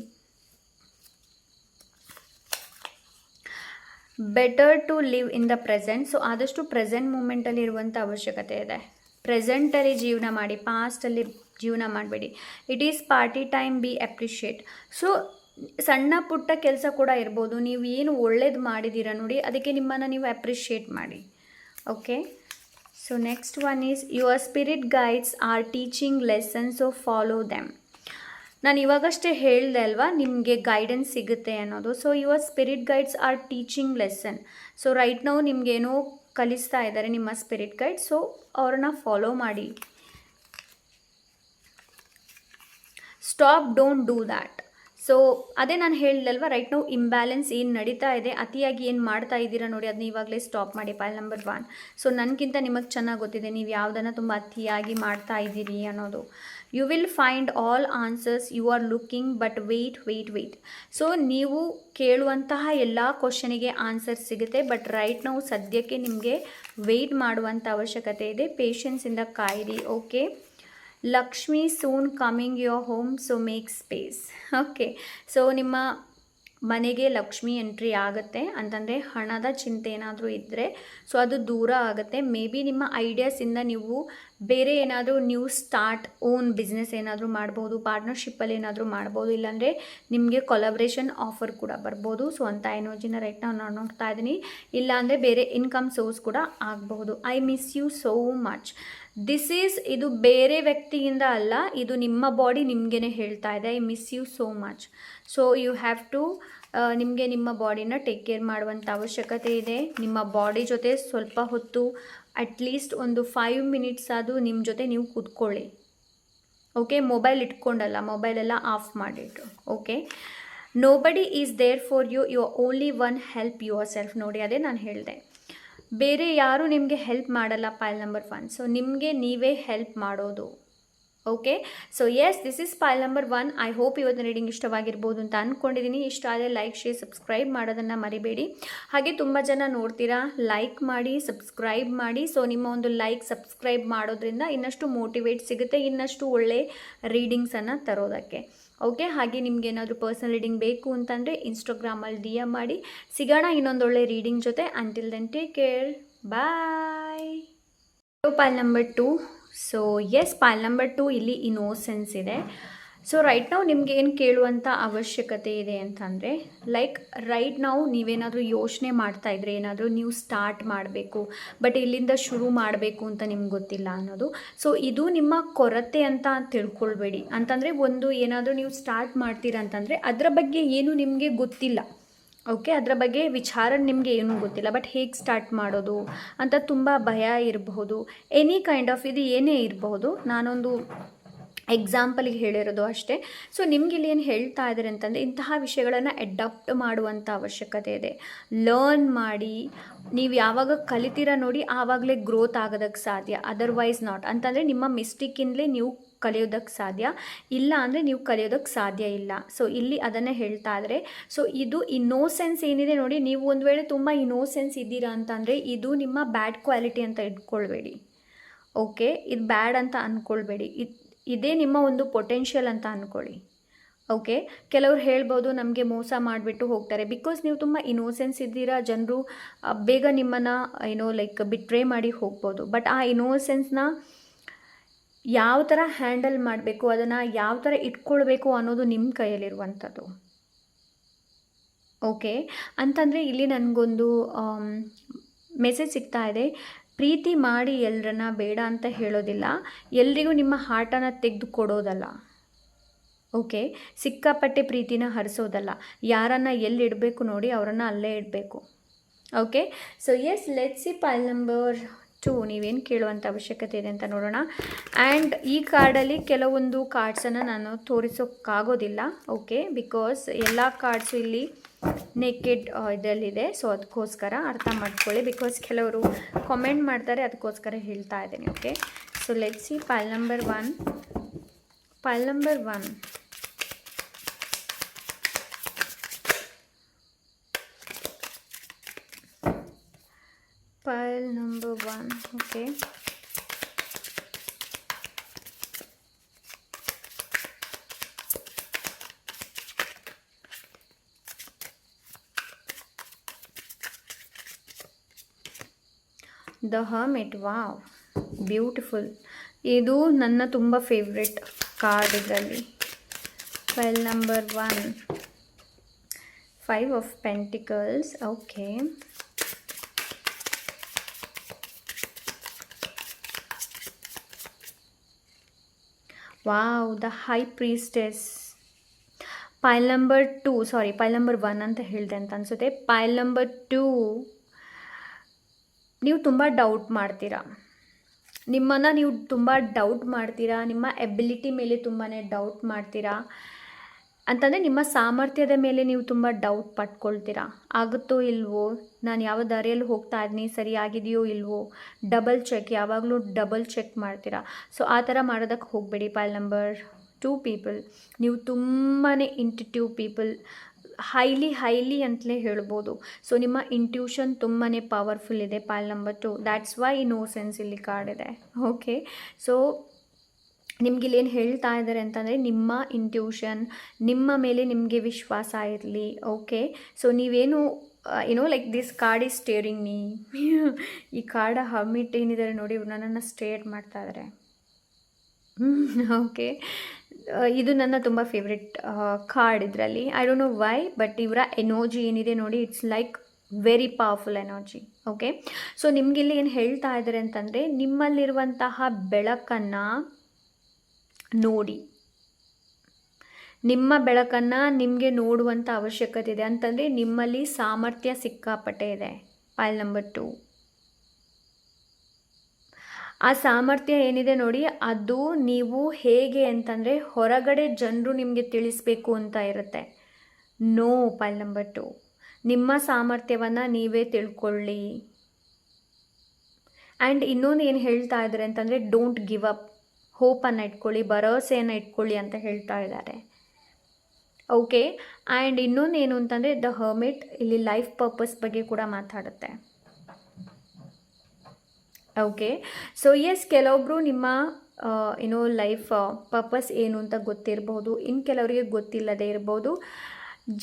Better to live in the present. So ಆದಷ್ಟು ಪ್ರೆಸೆಂಟ್ ಮೂಮೆಂಟಲ್ಲಿ ಇರುವಂಥ ಅವಶ್ಯಕತೆ ಇದೆ. ಪ್ರೆಸೆಂಟಲ್ಲಿ ಜೀವನ ಮಾಡಿ, ಪಾಸ್ಟಲ್ಲಿ ಜೀವನ ಮಾಡಬೇಡಿ. It is party time, B appreciate. So ಸಣ್ಣ ಪುಟ್ಟ ಕೆಲಸ ಕೂಡ ಇರ್ಬೋದು, ನೀವು ಏನು ಒಳ್ಳೇದು ಮಾಡಿದ್ದೀರಾ ನೋಡಿ, ಅದಕ್ಕೆ ನಿಮ್ಮನ್ನು ನೀವು ಅಪ್ರಿಷಿಯೇಟ್ ಮಾಡಿ. Okay, so next one is your spirit guides are teaching lessons, so follow them. ನಾನು ಇವಾಗಷ್ಟೇ ಹೇಳಿದೆ ಅಲ್ವಾ ನಿಮಗೆ ಗೈಡೆನ್ಸ್ ಸಿಗುತ್ತೆ ಅನ್ನೋದು. So your spirit guides are teaching lesson. So right ನಾವು ನಿಮಗೇನೋ ಕಲಿಸ್ತಾ ಇದ್ದಾರೆ ನಿಮ್ಮ ಸ್ಪಿರಿಟ್ ಗೈಡ್, ಸೊ ಅವ್ರನ್ನ ಫಾಲೋ ಮಾಡಿ. Stop, don't do that. So ಅದೇ ನಾನು ಹೇಳಿದಲ್ವ, ರೈಟ್ ನಾವು ಇಂಬ್ಯಾಲೆನ್ಸ್ ಏನು ನಡೀತಾ ಇದೆ, ಅತಿಯಾಗಿ ಏನು ಮಾಡ್ತಾ ಇದ್ದೀರಾ ನೋಡಿ, ಅದನ್ನ ಇವಾಗಲೇ ಸ್ಟಾಪ್ ಮಾಡಿ. Point number 1. ಸೊ ನನಗಿಂತ ನಿಮಗೆ ಚೆನ್ನಾಗಿ ಗೊತ್ತಿದೆ ನೀವು ಯಾವುದನ್ನು ತುಂಬ ಅತಿಯಾಗಿ ಮಾಡ್ತಾ ಇದ್ದೀರಿ ಅನ್ನೋದು. You will find all answers you are looking, but wait. So ನೀವು ಕೇಳುವಂತಹ ಎಲ್ಲ ಕ್ವಶನಿಗೆ ಆನ್ಸರ್ ಸಿಗುತ್ತೆ, ಬಟ್ ರೈಟ್ ನಾವು ಸದ್ಯಕ್ಕೆ ನಿಮಗೆ ವೆಯ್ಟ್ ಮಾಡುವಂಥ ಅವಶ್ಯಕತೆ ಇದೆ. ಪೇಷನ್ಸಿಂದ ಕಾಯಿರಿ. Okay, Lakshmi soon coming your home, so make space. Okay, so ನಿಮ್ಮ ಮನೆಗೆ ಲಕ್ಷ್ಮಿ ಎಂಟ್ರಿ ಆಗುತ್ತೆ ಅಂತಂದರೆ ಹಣದ ಚಿಂತೆ ಏನಾದರೂ ಇದ್ದರೆ ಸೊ ಅದು ದೂರ ಆಗುತ್ತೆ. ಮೇ ಬಿ ನಿಮ್ಮ ಐಡಿಯಾಸಿಂದ ನೀವು ಬೇರೆ ಏನಾದರೂ ನ್ಯೂ ಸ್ಟಾರ್ಟ್ ಓನ್ ಬಿಸ್ನೆಸ್ ಏನಾದರೂ ಮಾಡ್ಬೋದು, ಪಾರ್ಟ್ನರ್ಶಿಪ್ಪಲ್ಲಿ ಏನಾದರೂ ಮಾಡ್ಬೋದು, ಇಲ್ಲಾಂದರೆ ನಿಮಗೆ ಕೊಲಾಬ್ರೇಷನ್ ಆಫರ್ ಕೂಡ ಬರ್ಬೋದು. ಸೊ ಅಂಥ ಎನರ್ಜಿನ ರೈಟ್ ನಾನು ನೋಡ್ತಾ ಇದ್ದೀನಿ. ಇಲ್ಲಾಂದರೆ ಬೇರೆ ಇನ್ಕಮ್ ಸೋರ್ಸ್ ಕೂಡ ಆಗಬಹುದು. I miss you so much. ಇದು ಬೇರೆ ವ್ಯಕ್ತಿಯಿಂದ ಅಲ್ಲ, ಇದು ನಿಮ್ಮ ಬಾಡಿ ನಿಮಗೇ ಹೇಳ್ತಾ ಇದೆ, I miss you so much. So you have to ನಿಮಗೆ ನಿಮ್ಮ ಬಾಡಿನ ಟೇಕ್ ಕೇರ್ ಮಾಡುವಂಥ ಅವಶ್ಯಕತೆ ಇದೆ. ನಿಮ್ಮ ಬಾಡಿ ಜೊತೆ ಸ್ವಲ್ಪ ಹೊತ್ತು ಅಟ್ಲೀಸ್ಟ್ ಒಂದು 5 ಮಿನಿಟ್ಸ್ ಆದರೂ ನಿಮ್ಮ ಜೊತೆ ನೀವು ಕೂತ್ಕೊಳ್ಳಿ. ಓಕೆ, ಮೊಬೈಲ್ ಇಟ್ಕೊಂಡಲ್ಲ, ಮೊಬೈಲೆಲ್ಲ ಆಫ್ ಮಾಡಿಟ್ಟು. Okay, nobody is there for you, you are only one, help yourself. ನೋಡಿ ಅದೇ ನಾನು ಹೇಳಿದೆ, ಬೇರೆ ಯಾರೂ ನಿಮಗೆ ಹೆಲ್ಪ್ ಮಾಡಲ್ಲ. ಪೈಲ್ ನಂಬರ್ 1. ಸೊ ನಿಮಗೆ ನೀವೇ ಹೆಲ್ಪ್ ಮಾಡೋದು. Okay, so yes, this is pile number 1. I hope ಇವತ್ತಿನ ರೀಡಿಂಗ್ ಇಷ್ಟವಾಗಿರ್ಬೋದು ಅಂತ ಅಂದ್ಕೊಂಡಿದ್ದೀನಿ. ಇಷ್ಟ ಆದರೆ ಲೈಕ್, ಶೇರ್, ಸಬ್ಸ್ಕ್ರೈಬ್ ಮಾಡೋದನ್ನು ಮರಿಬೇಡಿ. ಹಾಗೆ ತುಂಬ ಜನ ನೋಡ್ತೀರಾ, ಲೈಕ್ ಮಾಡಿ, ಸಬ್ಸ್ಕ್ರೈಬ್ ಮಾಡಿ. ಸೊ ನಿಮ್ಮ ಒಂದು ಲೈಕ್, ಸಬ್ಸ್ಕ್ರೈಬ್ ಮಾಡೋದ್ರಿಂದ ಇನ್ನಷ್ಟು ಮೋಟಿವೇಟ್ ಸಿಗುತ್ತೆ, ಇನ್ನಷ್ಟು ಒಳ್ಳೆ ರೀಡಿಂಗ್ಸನ್ನು ತರೋದಕ್ಕೆ. ಓಕೆ, ಹಾಗೆ ನಿಮ್ಗೆ ಏನಾದರೂ ಪರ್ಸನಲ್ ರೀಡಿಂಗ್ ಬೇಕು ಅಂತಂದರೆ ಇನ್ಸ್ಟಾಗ್ರಾಮಲ್ಲಿ DM ಮಾಡಿ. ಸಿಗೋಣ ಇನ್ನೊಂದೊಳ್ಳೆ ರೀಡಿಂಗ್ ಜೊತೆ. Until then take care, bye. Pile number 2. So yes, pile number 2 ಇಲ್ಲಿ ಇನ್ನೋಸೆನ್ಸ್ ಇದೆ. ಸೊ ರೈಟ್ ನಾವು ನಿಮ್ಗೆ ಏನು ಕೇಳುವಂಥ ಅವಶ್ಯಕತೆ ಇದೆ ಅಂತಂದರೆ, ಲೈಕ್ ರೈಟ್ ನಾವು ನೀವೇನಾದರೂ ಯೋಚನೆ ಮಾಡ್ತಾಯಿದ್ರೆ ಏನಾದರೂ ನೀವು ಸ್ಟಾರ್ಟ್ ಮಾಡಬೇಕು, ಬಟ್ ಇಲ್ಲಿಂದ ಶುರು ಮಾಡಬೇಕು ಅಂತ ನಿಮ್ಗೆ ಗೊತ್ತಿಲ್ಲ ಅನ್ನೋದು. ಸೊ ಇದು ನಿಮ್ಮ ಕೊರತೆ ಅಂತ ತಿಳ್ಕೊಳ್ಬೇಡಿ. ಅಂತಂದರೆ ಒಂದು ಏನಾದರೂ ನೀವು ಸ್ಟಾರ್ಟ್ ಮಾಡ್ತೀರಾ ಅಂತಂದರೆ ಅದರ ಬಗ್ಗೆ ಏನು ನಿಮಗೆ ಗೊತ್ತಿಲ್ಲ. ಓಕೆ, ಅದರ ಬಗ್ಗೆ ವಿಚಾರ ನಿಮಗೆ ಏನೂ ಗೊತ್ತಿಲ್ಲ, ಬಟ್ ಹೇಗೆ ಸ್ಟಾರ್ಟ್ ಮಾಡೋದು ಅಂತ ತುಂಬ ಭಯ ಇರಬಹುದು. ಎನಿ ಕೈಂಡ್ ಆಫ್ ಇದು ಏನೇ ಇರಬಹುದು. ನಾನೊಂದು ಎಕ್ಸಾಂಪಲಿಗೆ ಹೇಳಿರೋದು ಅಷ್ಟೇ. ಸೊ ನಿಮ್ಗೆ ಇಲ್ಲಿ ಏನು ಹೇಳ್ತಾ ಇದ್ದಾರೆ ಅಂತಂದರೆ, ಇಂತಹ ವಿಷಯಗಳನ್ನು ಅಡಾಪ್ಟ್ ಮಾಡುವಂಥ ಅವಶ್ಯಕತೆ ಇದೆ. ಲರ್ನ್ ಮಾಡಿ, ನೀವು ಯಾವಾಗ ಕಲಿತೀರ ನೋಡಿ ಆವಾಗಲೇ ಗ್ರೋತ್ ಆಗೋದಕ್ಕೆ ಸಾಧ್ಯ, ಅದರ್ವೈಸ್ ನಾಟ್. ಅಂತಂದರೆ ನಿಮ್ಮ ಮಿಸ್ಟೇಕಿಂದಲೇ ನೀವು ಕಲಿಯೋದಕ್ಕೆ ಸಾಧ್ಯ, ಇಲ್ಲ ಅಂದರೆ ನೀವು ಕಲಿಯೋದಕ್ಕೆ ಸಾಧ್ಯ ಇಲ್ಲ. ಸೊ ಇಲ್ಲಿ ಅದನ್ನೇ ಹೇಳ್ತಾ ಇದ್ದಾರೆ. ಸೊ ಇದು ಇನ್ನೋಸೆನ್ಸ್ ಏನಿದೆ ನೋಡಿ, ನೀವು ಒಂದು ವೇಳೆ ತುಂಬ ಇನ್ನೋಸೆನ್ಸ್ ಇದ್ದೀರಾ ಅಂತಂದರೆ ಇದು ನಿಮ್ಮ ಬ್ಯಾಡ್ ಕ್ವಾಲಿಟಿ ಅಂತ ಇಟ್ಕೊಳ್ಬೇಡಿ. ಓಕೆ, ಇದು ಬ್ಯಾಡ್ ಅಂತ ಅಂದ್ಕೊಳ್ಬೇಡಿ, ಇದೇ ನಿಮ್ಮ ಒಂದು ಪೊಟೆನ್ಷಿಯಲ್ ಅಂತ ಅಂದ್ಕೊಳ್ಳಿ. ಓಕೆ, ಕೆಲವ್ರು ಹೇಳ್ಬೋದು ನಮಗೆ ಮೋಸ ಮಾಡಿಬಿಟ್ಟು ಹೋಗ್ತಾರೆ, ಬಿಕಾಸ್ ನೀವು ತುಂಬ ಇನ್ನೋಸೆನ್ಸ್ ಇದ್ದೀರಾ. ಜನರು ಬೇಗ ನಿಮ್ಮನ್ನು ಲೈಕ್ ಬಿಟ್ರೇ ಮಾಡಿ ಹೋಗ್ಬೋದು. ಬಟ್ ಆ ಇನ್ನೋಸೆನ್ಸ್ನ ಯಾವ ಥರ ಹ್ಯಾಂಡಲ್ ಮಾಡಬೇಕು, ಅದನ್ನು ಯಾವ ಥರ ಇಟ್ಕೊಳ್ಬೇಕು ಅನ್ನೋದು ನಿಮ್ಮ ಕೈಯಲ್ಲಿರುವಂಥದ್ದು. ಓಕೆ, ಅಂತಂದರೆ ಇಲ್ಲಿ ನನಗೊಂದು ಮೆಸೇಜ್ ಸಿಗ್ತಾ ಇದೆ. ಪ್ರೀತಿ ಮಾಡಿ ಎಲ್ಲರನ್ನ, ಬೇಡ ಅಂತ ಹೇಳೋದಿಲ್ಲ, ಎಲ್ರಿಗೂ ನಿಮ್ಮ ಹಾರ್ಟನ್ನು ತೆಗೆದು ಕೊಡೋದಲ್ಲ. ಓಕೆ, ಸಿಕ್ಕಾಪಟ್ಟೆ ಪ್ರೀತಿನ ಹರಿಸೋದಲ್ಲ, ಯಾರನ್ನು ಎಲ್ಲಿ ಇಡಬೇಕು ನೋಡಿ ಅವರನ್ನು ಅಲ್ಲೇ ಇಡಬೇಕು. Okay, so yes, let's see pile number 2 ನೀವೇನು ಕೇಳುವಂಥ ಅವಶ್ಯಕತೆ ಇದೆ ಅಂತ ನೋಡೋಣ. ಆ್ಯಂಡ್ ಈ ಕಾರ್ಡಲ್ಲಿ ಕೆಲವೊಂದು ಕಾರ್ಡ್ಸನ್ನು ನಾನು ತೋರಿಸೋಕ್ಕಾಗೋದಿಲ್ಲ. ಓಕೆ, ಬಿಕಾಸ್ ಎಲ್ಲ ಕಾರ್ಡ್ಸು ಇಲ್ಲಿ ನೆಕೆಡ್ ಇದರಲ್ಲಿದೆ. ಸೊ ಅದಕ್ಕೋಸ್ಕರ ಅರ್ಥ ಮಾಡ್ಕೊಳ್ಳಿ, ಬಿಕಾಸ್ ಕೆಲವರು ಕಾಮೆಂಟ್ ಮಾಡ್ತಾರೆ, ಅದಕ್ಕೋಸ್ಕರ ಹೇಳ್ತಾ ಇದ್ದೀನಿ. Okay, so let's see pile number 1. ಪೈಲ್ number 1. Pile number 1. Okay, the Hermit. Wow, beautiful. ಇದು ನನ್ನ ತುಂಬ ಫೇವ್ರೆಟ್ ಕಾರ್ಡ್ ಇದರಲ್ಲಿ. Pile number 1, 5 of Pentacles. Okay, wow, the high priestess. Pile number 2, sorry pile number 1 ಅಂತ ಹೇಳಿದೆ ಅಂತ ಅನಿಸುತ್ತೆ. ಪೈಲ್ ನಂಬರ್ 2, ನೀವು ತುಂಬ ಡೌಟ್ ಮಾಡ್ತೀರಾ, ನಿಮ್ಮನ್ನು ನೀವು ತುಂಬ ಡೌಟ್ ಮಾಡ್ತೀರಾ, ನಿಮ್ಮ ಎಬಿಲಿಟಿ ಮೇಲೆ ತುಂಬಾ ಡೌಟ್ ಮಾಡ್ತೀರಾ, ಅಂತಂದರೆ ನಿಮ್ಮ ಸಾಮರ್ಥ್ಯದ ಮೇಲೆ ನೀವು ತುಂಬ ಡೌಟ್ ಪಟ್ಕೊಳ್ತೀರಾ. ಆಗುತ್ತೋ ಇಲ್ವೋ, ನಾನು ಯಾವ ದಾರಿಯಲ್ಲಿ ಹೋಗ್ತಾ ಇದ್ದೀನಿ, ಸರಿಯಾಗಿದೆಯೋ ಇಲ್ವೋ, ಡಬಲ್ ಚೆಕ್, ಯಾವಾಗಲೂ ಡಬಲ್ ಚೆಕ್ ಮಾಡ್ತೀರಾ. ಸೊ ಆ ಥರ ಮಾಡೋದಕ್ಕೆ ಹೋಗಬೇಡಿ. ಪೈಲ್ ನಂಬರ್ 2 ಪೀಪಲ್, ನೀವು ತುಂಬಾ ಇಂಟ್ಯೂಟಿವ್ ಪೀಪಲ್, ಹೈಲಿ ಅಂತಲೇ ಹೇಳ್ಬೋದು. ಸೊ ನಿಮ್ಮ ಇಂಟ್ಯೂಷನ್ ತುಂಬಾ ಪವರ್ಫುಲ್ ಇದೆ. Pile number 2, that's why no sense ಇಲ್ಲಿ ಕಾರ್ಡ್ ಇದೆ. ಓಕೆ, ಸೊ ನಿಮ್ಗೆ ಇಲ್ಲೇನು ಹೇಳ್ತಾ ಇದ್ದಾರೆ ಅಂತಂದರೆ, ನಿಮ್ಮ ಇಂಟ್ಯೂಷನ್, ನಿಮ್ಮ ಮೇಲೆ ನಿಮಗೆ ವಿಶ್ವಾಸ ಇರಲಿ. ಓಕೆ, ಸೊ ನೀವೇನು like this card is steering me. ಈ ಕಾರ್ಡ ಹರ್ಮಿಟ್ ಏನಿದ್ದಾರೆ ನೋಡಿ, ಇವ್ರು ನನ್ನನ್ನು ಸ್ಟೇರ್ ಮಾಡ್ತಾ ಇದ್ದಾರೆ. ಓಕೆ, ಇದು ನನ್ನ ತುಂಬ ಫೇವ್ರೆಟ್ ಕಾರ್ಡ್ ಇದರಲ್ಲಿ. I don't know why, but ಇವರ ಎನರ್ಜಿ ಏನಿದೆ ನೋಡಿ, it's like very powerful energy. Okay, so ನಿಮಗಿಲ್ಲಿ ಏನು ಹೇಳ್ತಾ ಇದ್ದಾರೆ ಅಂತಂದರೆ, ನಿಮ್ಮಲ್ಲಿರುವಂತಹ ಬೆಳಕನ್ನು ನೋಡಿ, ನಿಮ್ಮ ಬೆಳಕನ್ನು ನಿಮಗೆ ನೋಡುವಂಥ ಅವಶ್ಯಕತೆ ಇದೆ. ಅಂತಂದರೆ ನಿಮ್ಮಲ್ಲಿ ಸಾಮರ್ಥ್ಯ ಸಿಕ್ಕಾಪಟ್ಟೆ ಇದೆ. ಪೈಲ್ ನಂಬರ್ 2, ಆ ಸಾಮರ್ಥ್ಯ ಏನಿದೆ ನೋಡಿ, ಅದು ನೀವು ಹೇಗೆ ಅಂತಂದರೆ ಹೊರಗಡೆ ಜನರು ನಿಮಗೆ ತಿಳಿಸ್ಬೇಕು ಅಂತ ಇರುತ್ತೆ. ನೋ, ಪೈಲ್ ನಂಬರ್ 2, ನಿಮ್ಮ ಸಾಮರ್ಥ್ಯವನ್ನು ನೀವೇ ತಿಳ್ಕೊಳ್ಳಿ. ಆ್ಯಂಡ್ ಇನ್ನೊಂದು ಏನು ಹೇಳ್ತಾ ಇದ್ದಾರೆ ಅಂತಂದರೆ, ಡೋಂಟ್ ಗಿವ್ ಅಪ್, ಹೋಪನ್ನು ಇಟ್ಕೊಳ್ಳಿ, ಭರವಸೆಯನ್ನು ಇಟ್ಕೊಳ್ಳಿ ಅಂತ ಹೇಳ್ತಾ ಇದ್ದಾರೆ. ಓಕೆ, ಆ್ಯಂಡ್ ಇನ್ನೊಂದು ಏನು ಅಂತಂದರೆ, ದ ಹರ್ಮಿಟ್ ಇಲ್ಲಿ ಲೈಫ್ ಪರ್ಪಸ್ ಬಗ್ಗೆ ಕೂಡ ಮಾತಾಡುತ್ತೆ. ಓಕೆ, ಸೊ ಎಸ್, ಕೆಲವೊಬ್ಬರು ನಿಮ್ಮ ಲೈಫ್ ಪರ್ಪಸ್ ಏನು ಅಂತ ಗೊತ್ತಿರ್ಬೋದು, ಇನ್ನು ಕೆಲವರಿಗೆ ಗೊತ್ತಿಲ್ಲದೆ ಇರ್ಬೋದು.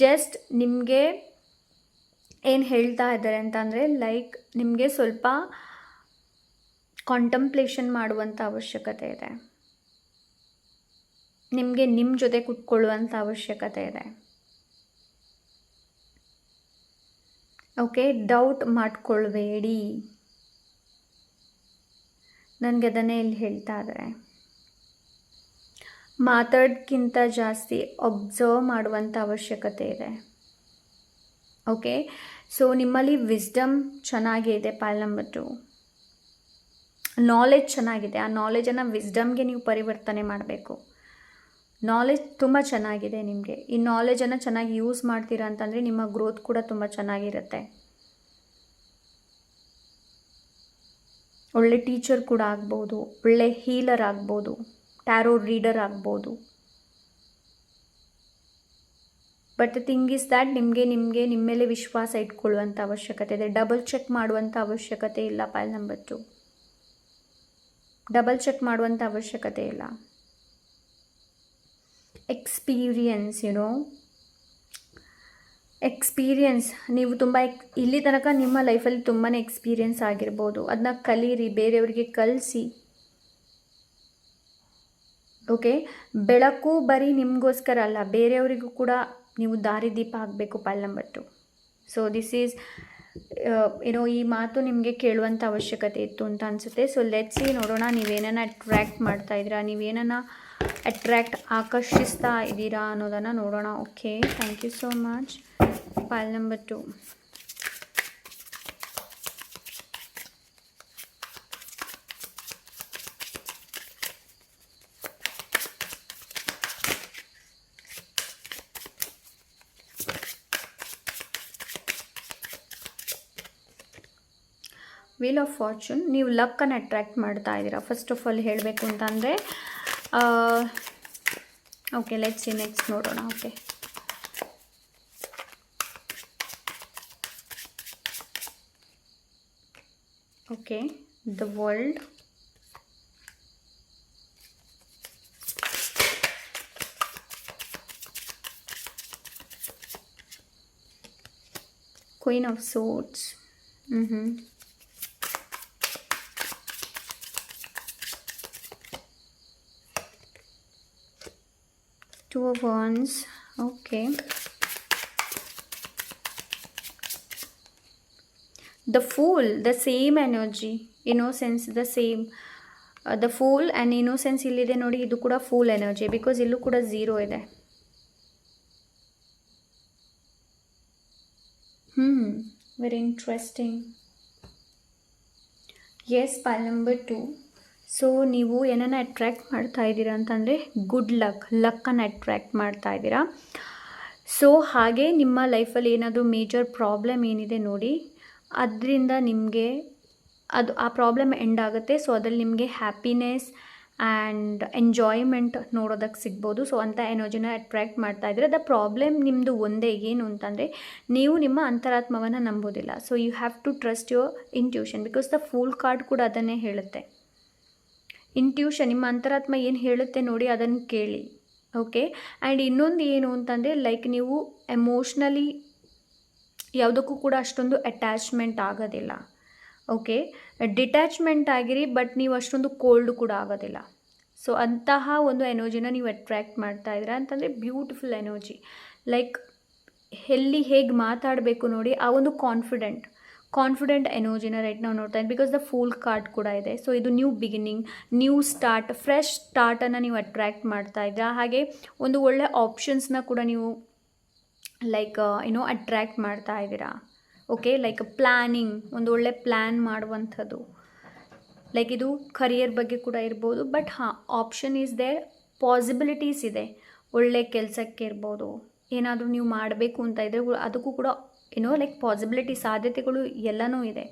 ಜಸ್ಟ್ ನಿಮಗೆ ಏನು ಹೇಳ್ತಾ ಇದ್ದಾರೆ ಅಂತಂದರೆ, ಲೈಕ್ ನಿಮಗೆ ಸ್ವಲ್ಪ ಕಾಂಟಂಪ್ಲೇಷನ್ ಮಾಡುವಂಥ ಅವಶ್ಯಕತೆ ಇದೆ, ನಿಮಗೆ ನಿಮ್ಮ ಜೊತೆ ಕುತ್ಕೊಳ್ಳುವಂಥ ಅವಶ್ಯಕತೆ ಇದೆ. ಓಕೆ, ಡೌಟ್ ಮಾಡಿಕೊಳ್ಬೇಡಿ, ನನಗೆ ಅದನ್ನೇ ಇಲ್ಲಿ ಹೇಳ್ತಾ ಇದ್ದಾರೆ. ಮಾತಾಡೋಕ್ಕಿಂತ ಜಾಸ್ತಿ ಒಬ್ಸರ್ವ್ ಮಾಡುವಂಥ ಅವಶ್ಯಕತೆ ಇದೆ. ಓಕೆ, ಸೊ ನಿಮ್ಮಲ್ಲಿ ವಿಸ್ಡಮ್ ಚೆನ್ನಾಗಿದೆ. ಪೈಲ್ ನಂಬರ್ 2, ನಾಲೆಜ್ ಚೆನ್ನಾಗಿದೆ. ಆ ನಾಲೆಜನ್ನು ವಿಸ್ಡಮ್ಗೆ ನೀವು ಪರಿವರ್ತನೆ ಮಾಡಬೇಕು. ನಾಲೆಜ್ ತುಂಬ ಚೆನ್ನಾಗಿದೆ ನಿಮಗೆ. ಈ ನಾಲೆಜನ್ನು ಚೆನ್ನಾಗಿ ಯೂಸ್ ಮಾಡ್ತೀರಾ ಅಂತಂದರೆ ನಿಮ್ಮ ಗ್ರೋತ್ ಕೂಡ ತುಂಬ ಚೆನ್ನಾಗಿರುತ್ತೆ. ಒಳ್ಳೆ ಟೀಚರ್ ಕೂಡ ಆಗ್ಬೋದು, ಒಳ್ಳೆ ಹೀಲರ್ ಆಗ್ಬೋದು, ಟ್ಯಾರೋ ರೀಡರ್ ಆಗ್ಬೋದು. But the thing is that ನಿಮಗೆ ನಿಮ್ಮ ಮೇಲೆ ವಿಶ್ವಾಸ ಇಟ್ಕೊಳ್ಳುವಂಥ ಅವಶ್ಯಕತೆ ಇದೆ. ಡಬಲ್ ಚೆಕ್ ಮಾಡುವಂಥ ಅವಶ್ಯಕತೆ ಇಲ್ಲ. ಪೈಲ್ ನಂಬರ್ 2, ಡಬಲ್ ಚೆಕ್ ಮಾಡುವಂಥ ಅವಶ್ಯಕತೆ ಇಲ್ಲ. ಎಕ್ಸ್ಪೀರಿಯನ್ಸ್, ಎಕ್ಸ್ಪೀರಿಯನ್ಸ್, ನೀವು ತುಂಬ ಇಲ್ಲಿ ತನಕ ನಿಮ್ಮ ಲೈಫಲ್ಲಿ ತುಂಬಾ ಎಕ್ಸ್ಪೀರಿಯನ್ಸ್ ಆಗಿರ್ಬೋದು, ಅದನ್ನ ಕಲೀರಿ, ಬೇರೆಯವರಿಗೆ ಕಲಿಸಿ. ಓಕೆ, ಬೆಳಕು ಬರೀ ನಿಮಗೋಸ್ಕರ ಅಲ್ಲ, ಬೇರೆಯವರಿಗೂ ಕೂಡ ನೀವು ದಾರಿದೀಪ ಆಗಬೇಕು. ಪೈಲ್ ನಂಬರ್ 2, ಸೊ ದಿಸ್ ಈಸ್ ಈ ಮಾತು ನಿಮಗೆ ಕೇಳುವಂಥ ಅವಶ್ಯಕತೆ ಇತ್ತು ಅಂತ ಅನಿಸುತ್ತೆ. ಸೊ ಲೆಟ್ಸ್ ಸಿ, ನೋಡೋಣ ನೀವೇನನ್ನ ಅಟ್ರ್ಯಾಕ್ಟ್ ಮಾಡ್ತಾ ಇದ್ದೀರಾ, ನೀವೇನನ್ನ ಆಕರ್ಷಿಸ್ತಾ ಇದ್ದೀರಾ ಅನ್ನೋದನ್ನು ನೋಡೋಣ. Okay, thank you so much. Pile number 2, wheel of fortune. ನೀವು ಲಕ್ಕನ್ನು ಅಟ್ರ್ಯಾಕ್ಟ್ ಮಾಡ್ತಾ ಇದ್ದೀರಾ ಫಸ್ಟ್ ಆಫ್ ಆಲ್ ಹೇಳಬೇಕು ಅಂತಂದರೆ. ಓಕೆ, ಲೆಟ್ಸ್ ಸಿ ನೆಕ್ಸ್ಟ್ ನೋಡೋಣ. Okay, okay, the world, queen of swords, Two of Wands. Okay. The Fool, the same energy, innocence, the same. The Fool and innocence ಇಲ್ಲಿದೆ ನೋಡಿ, ಇದು ಕೂಡ pool energy, because ಇಲ್ಲೂ ಕೂಡ 0 ಇದೆ. Very interesting. Yes, pile number 2. So ನೀವು ಏನನ್ನ attract ಮಾಡ್ತಾ ಇದ್ದೀರಾ ಅಂತಂದರೆ ಗುಡ್ ಲಕ್ಕನ್ನು ಅಟ್ರ್ಯಾಕ್ಟ್ ಮಾಡ್ತಾ ಇದ್ದೀರಾ. ಸೊ ಹಾಗೆ ನಿಮ್ಮ ಲೈಫಲ್ಲಿ ಏನಾದರೂ ಮೇಜರ್ ಪ್ರಾಬ್ಲಮ್ ಏನಿದೆ ನೋಡಿ, ಅದರಿಂದ ನಿಮಗೆ ಆ ಪ್ರಾಬ್ಲಮ್ ಎಂಡ್ ಆಗುತ್ತೆ. ಸೊ ಅದರಲ್ಲಿ ನಿಮಗೆ ಹ್ಯಾಪಿನೆಸ್ ಆ್ಯಂಡ್ ಎಂಜಾಯ್ಮೆಂಟ್ ನೋಡೋದಕ್ಕೆ ಸಿಗ್ಬೋದು. ಸೊ ಅಂಥ ಎನರ್ಜಿನ ಅಟ್ರ್ಯಾಕ್ಟ್ ಮಾಡ್ತಾ ಇದ್ದೀರಾ. ದ ಪ್ರಾಬ್ಲಮ್ ನಿಮ್ಮದು ಒಂದೇ, ಏನು ಅಂತಂದರೆ ನೀವು ನಿಮ್ಮ ಅಂತರಾತ್ಮವನ್ನು ನಂಬೋದಿಲ್ಲ. So you have to trust your intuition, because the fool card ಕೂಡ ಅದನ್ನೇ ಹೇಳುತ್ತೆ. ಇಂಟ್ಯೂಷನ್, ನಿಮ್ಮ ಅಂತರಾತ್ಮ ಏನು ಹೇಳುತ್ತೆ ನೋಡಿ, ಅದನ್ನು ಕೇಳಿ. ಓಕೆ. ಆ್ಯಂಡ್ ಇನ್ನೊಂದು ಏನು ಅಂತಂದರೆ, ಲೈಕ್ ನೀವು ಎಮೋಷ್ನಲಿ ಯಾವುದಕ್ಕೂ ಕೂಡ ಅಷ್ಟೊಂದು ಅಟ್ಯಾಚ್ಮೆಂಟ್ ಆಗೋದಿಲ್ಲ. ಓಕೆ. ಡಿಟ್ಯಾಚ್ಮೆಂಟ್ ಆಗಿರಿ, ಬಟ್ ನೀವು ಅಷ್ಟೊಂದು ಕೋಲ್ಡ್ ಕೂಡ ಆಗೋದಿಲ್ಲ. ಸೊ ಅಂತಹ ಒಂದು ಎನರ್ಜಿನ ನೀವು ಅಟ್ರ್ಯಾಕ್ಟ್ ಮಾಡ್ತಾ ಇದ್ದೀರಾ ಅಂತಂದರೆ ಬ್ಯೂಟಿಫುಲ್ ಎನರ್ಜಿ. ಲೈಕ್ ಹೇಗೆ ಮಾತಾಡಬೇಕು ನೋಡಿ, ಆ ಒಂದು ಕಾನ್ಫಿಡೆಂಟ್ ಎನರ್ಜಿನ ರೈಟ್ ನಾವು ನೋಡ್ತಾ ಇದ್ದೀವಿ, ಬಿಕಾಸ್ ದ ಫೂಲ್ ಕಾರ್ಡ್ ಕೂಡ ಇದೆ. ಸೊ ಇದು new beginning, new start, fresh ಸ್ಟಾರ್ಟನ್ನು ನೀವು ಅಟ್ರ್ಯಾಕ್ಟ್ ಮಾಡ್ತಾ ಇದ್ದೀರಾ. ಹಾಗೆ ಒಂದು ಒಳ್ಳೆ ಆಪ್ಷನ್ಸ್ನ ಕೂಡ ನೀವು ಲೈಕ್ ಅಟ್ರ್ಯಾಕ್ಟ್ ಮಾಡ್ತಾ ಇದ್ದೀರಾ. ಓಕೆ. ಲೈಕ್ ಪ್ಲ್ಯಾನಿಂಗ್, ಒಂದು ಒಳ್ಳೆ ಪ್ಲ್ಯಾನ್ ಮಾಡುವಂಥದ್ದು, ಲೈಕ್ ಇದು ಕರಿಯರ್ ಬಗ್ಗೆ ಕೂಡ ಇರ್ಬೋದು. But option is there, possibilities ಇದೆ. ಒಳ್ಳೆ ಕೆಲಸಕ್ಕೆ ಇರ್ಬೋದು, ಏನಾದರೂ ನೀವು ಮಾಡಬೇಕು ಅಂತ ಇದ್ದರೆ ಅದಕ್ಕೂ ಕೂಡ ಲೈಕ್ ಪಾಸಿಬಿಲಿಟಿ, ಸಾಧ್ಯತೆಗಳು ಎಲ್ಲನೂ ಇದೆ.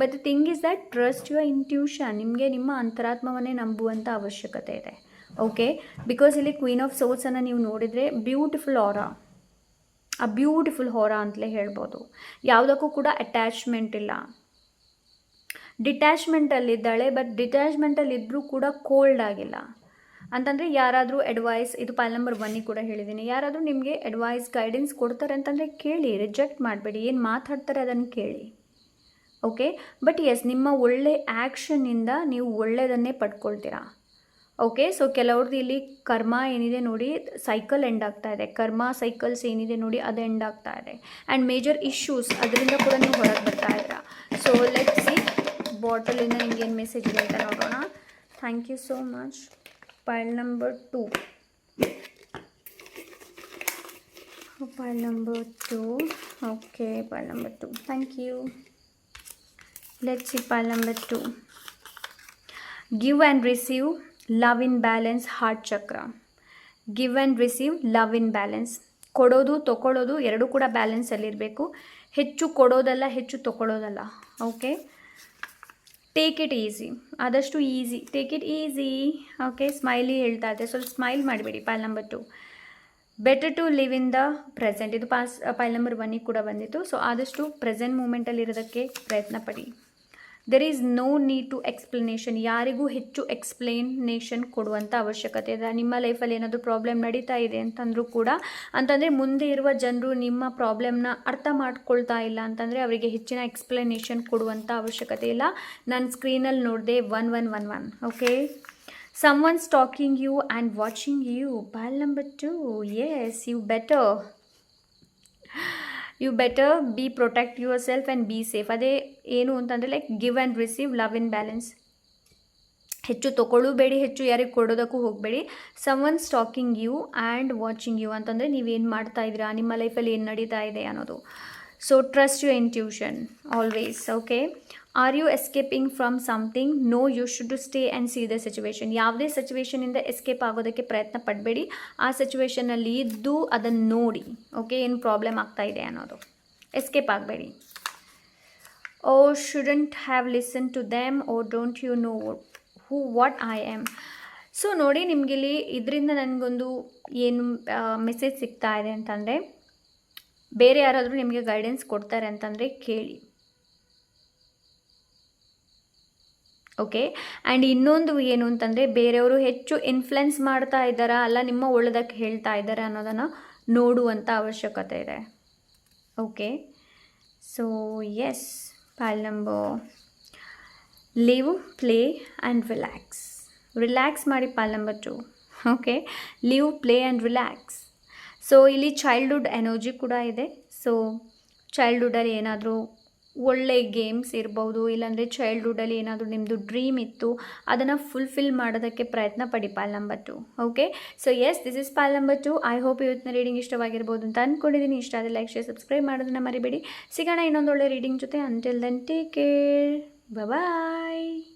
But the thing is that trust your intuition. ನಿಮಗೆ ನಿಮ್ಮ ಅಂತರಾತ್ಮವನ್ನೇ ನಂಬುವಂಥ ಅವಶ್ಯಕತೆ ಇದೆ. ಓಕೆ. ಬಿಕಾಸ್ ಇಲ್ಲಿ ಕ್ವೀನ್ ಆಫ್ ಸೋಲ್ಸನ್ನು ನೀವು ನೋಡಿದರೆ ಬ್ಯೂಟಿಫುಲ್ ಹೊರ ಅಂತಲೇ ಹೇಳ್ಬೋದು. ಯಾವುದಕ್ಕೂ ಕೂಡ ಅಟ್ಯಾಚ್ಮೆಂಟ್ ಇಲ್ಲ, ಡಿಟ್ಯಾಚ್ಮೆಂಟಲ್ಲಿದ್ದಾಳೆ. ಬಟ್ ಡಿಟ್ಯಾಚ್ಮೆಂಟಲ್ಲಿದ್ದರೂ ಕೂಡ ಕೋಲ್ಡ್ ಆಗಿಲ್ಲ. ಅಂತಂದರೆ ಯಾರಾದರೂ ಅಡ್ವೈಸ್, ಇದು ಪೈಲ್ ನಂಬರ್ 1 ಕೂಡ ಹೇಳಿದ್ದೀನಿ, ಯಾರಾದರೂ ನಿಮಗೆ ಅಡ್ವೈಸ್ ಗೈಡೆನ್ಸ್ ಕೊಡ್ತಾರೆ ಅಂತಂದರೆ ಕೇಳಿ, ರಿಜೆಕ್ಟ್ ಮಾಡಬೇಡಿ. ಏನು ಮಾತಾಡ್ತಾರೆ ಅದನ್ನು ಕೇಳಿ. ಓಕೆ. ಬಟ್ ಎಸ್, ನಿಮ್ಮ ಒಳ್ಳೆ ಆ್ಯಕ್ಷನ್ನಿಂದ ನೀವು ಒಳ್ಳೆಯದನ್ನೇ ಪಡ್ಕೊಳ್ತೀರಾ. ಓಕೆ. ಸೊ ಕೆಲವ್ರದ್ದು ಇಲ್ಲಿ ಕರ್ಮ ಏನಿದೆ ನೋಡಿ, ಸೈಕಲ್ ಎಂಡ್ ಆಗ್ತಾ ಇದೆ. ಕರ್ಮ ಸೈಕಲ್ಸ್ ಏನಿದೆ ನೋಡಿ, ಅದು ಎಂಡ್ ಆಗ್ತಾ ಇದೆ. ಆ್ಯಂಡ್ ಮೇಜರ್ ಇಶ್ಯೂಸ್, ಅದರಿಂದ ಕೂಡ ನೀವು ಹೊರಗೆ ಬರ್ತಾ ಇದ್ದೀರಾ. ಸೊ ಲೆಟ್ಸ್ ಸಿ ಬಾಟಲಿಂದ ನಿಮ್ಗೆ ಏನು ಮೆಸೇಜ್ ಇದೆ ಅಂತ ನೋಡೋಣ. Thank you so much. Pile number 2. Pile number 2. Okay, pile number 2. Thank you. Let's see pile number 2. Give and receive, love in balance, heart chakra. Give and receive, love in balance. ಕೊಡೋದು ತೊಗೊಳ್ಳೋದು ಎರಡೂ ಕೂಡ ಬ್ಯಾಲೆನ್ಸಲ್ಲಿರಬೇಕು. ಹೆಚ್ಚು ಕೊಡೋದಲ್ಲ, ಹೆಚ್ಚು ತೊಗೊಳ್ಳೋದಲ್ಲ. Okay. Take it easy, ಆದಷ್ಟು easy, take it easy. Okay. Smiley ಹೇಳ್ತಾ ಇದೆ, ಸ್ವಲ್ಪ ಸ್ಮೈಲ್ ಮಾಡಿಬಿಡಿ. Pile number 2. Better to live in the present, ಇದು ಪೈಲ್ ನಂಬರ್ 1 ಕೂಡ ಬಂದಿತ್ತು. ಸೊ ಆದಷ್ಟು ಪ್ರೆಸೆಂಟ್ ಮೂಮೆಂಟಲ್ಲಿ ಇರೋದಕ್ಕೆ ಪ್ರಯತ್ನ ಪಡಿ. There is no need to explanation, ಯಾರಿಗೂ ಹೆಚ್ಚು ಎಕ್ಸ್ಪ್ಲೇನೇಷನ್ ಕೊಡುವಂಥ ಅವಶ್ಯಕತೆ ಇದೆ. ನಿಮ್ಮ ಲೈಫಲ್ಲಿ ಏನಾದರೂ ಪ್ರಾಬ್ಲಮ್ ನಡೀತಾ ಇದೆ ಅಂತಂದರೂ ಕೂಡ, ಅಂತಂದರೆ ಮುಂದೆ ಇರುವ ಜನರು ನಿಮ್ಮ ಪ್ರಾಬ್ಲಮ್ನ ಅರ್ಥ ಮಾಡ್ಕೊಳ್ತಾ ಇಲ್ಲ ಅಂತಂದರೆ ಅವರಿಗೆ ಹೆಚ್ಚಿನ ಎಕ್ಸ್ಪ್ಲನೇಷನ್ ಕೊಡುವಂಥ ಅವಶ್ಯಕತೆ ಇಲ್ಲ. ನಾನು ಸ್ಕ್ರೀನಲ್ಲಿ ನೋಡಿದೆ 1111. Okay. Someone stalking you and watching you. Pile number 2. Yes, you better be protect yourself and be safe. ಅದೇ ಏನು ಅಂತಂದರೆ like give and receive, love in balance. ಹೆಚ್ಚು ತೊಗೊಳ್ಳಬೇಡಿ, ಹೆಚ್ಚು ಯಾರಿಗೆ ಕೊಡೋದಕ್ಕೂ ಹೋಗಬೇಡಿ. Someone stalking you and watching you ಅಂತಂದರೆ ನೀವೇನು ಮಾಡ್ತಾ ಇದ್ದೀರಾ, ನಿಮ್ಮ ಲೈಫಲ್ಲಿ ಏನು ನಡೀತಾ ಇದೆ ಅನ್ನೋದು. So trust your intuition always. Okay. Are you escaping from something? No, you should stay and see the situation. ಯಾವುದೇ ಸಿಚುವೇಷನಿಂದ ಎಸ್ಕೇಪ್ ಆಗೋದಕ್ಕೆ ಪ್ರಯತ್ನ ಪಡಬೇಡಿ. ಆ ಸಿಚುವೇಷನಲ್ಲಿ ಇದ್ದು ಅದನ್ನು ನೋಡಿ. ಓಕೆ. ಏನು ಪ್ರಾಬ್ಲಮ್ ಆಗ್ತಾ ಇದೆ ಅನ್ನೋದು. ಎಸ್ಕೇಪ್ ಆಗಬೇಡಿ. Oh shouldn't have listen to them, oh don't you know what I am. So ನೋಡಿ, ನಿಮಗಿಲ್ಲಿ ಇದರಿಂದ ನನಗೊಂದು ಏನು ಮೆಸೇಜ್ ಸಿಗ್ತಾ ಇದೆ ಅಂತಂದರೆ, ಬೇರೆ ಯಾರಾದರೂ ನಿಮಗೆ ಗೈಡೆನ್ಸ್ ಕೊಡ್ತಾರೆ ಅಂತಂದರೆ ಕೇಳಿ. ಓಕೆ. ಆ್ಯಂಡ್ ಇನ್ನೊಂದು ಏನು ಅಂತಂದರೆ, ಬೇರೆಯವರು ಹೆಚ್ಚು ಇನ್ಫ್ಲುಯೆನ್ಸ್ ಮಾಡ್ತಾ ಇದ್ದಾರಾ, ಅಲ್ಲ ನಿಮ್ಮ ಒಳ್ಳೆದಕ್ಕೆ ಹೇಳ್ತಾ ಇದ್ದಾರೆ ಅನ್ನೋದನ್ನು ನೋಡುವಂಥ ಅವಶ್ಯಕತೆ ಇದೆ. Okay. So yes, pile number live, play and relax ಮಾಡಿ. Pile number 2. Okay, live, play and relax. So ಇಲ್ಲಿ ಚೈಲ್ಡ್ಹುಡ್ ಎನರ್ಜಿ ಕೂಡ ಇದೆ. ಸೊ ಚೈಲ್ಡ್ಹುಡ್ಡಲ್ಲಿ ಏನಾದರೂ ಒಳ್ಳೆ ಗೇಮ್ಸ್ ಇರ್ಬೋದು, ಇಲ್ಲಾಂದರೆ ಚೈಲ್ಡ್ಹುಡ್ಡಲ್ಲಿ ಏನಾದರೂ ನಿಮ್ಮದು ಡ್ರೀಮ್ ಇತ್ತು, ಅದನ್ನು ಫುಲ್ಫಿಲ್ ಮಾಡೋದಕ್ಕೆ ಪ್ರಯತ್ನ ಪಡಿ. Pile number 2. Okay, so yes, this is pile number 2. I hope ಇವತ್ತಿನ ರೀಡಿಂಗ್ ಇಷ್ಟವಾಗಿರ್ಬೋದು ಅಂತ ಅಂದ್ಕೊಂಡಿದ್ದೀನಿ. ಇಷ್ಟ ಆದರೆ ಲೈಕ್, ಶೇರ್, ಸಬ್ಸ್ಕ್ರೈಬ್ ಮಾಡೋದನ್ನು ಮರಿಬೇಡಿ. ಸಿಗೋಣ ಇನ್ನೊಂದು ಒಳ್ಳೆ ರೀಡಿಂಗ್ ಜೊತೆ. ಅಂಟಿಲ್ ದೆನ್ ಟೇಕ್ ಕೇರ್, ಬಾಯ್.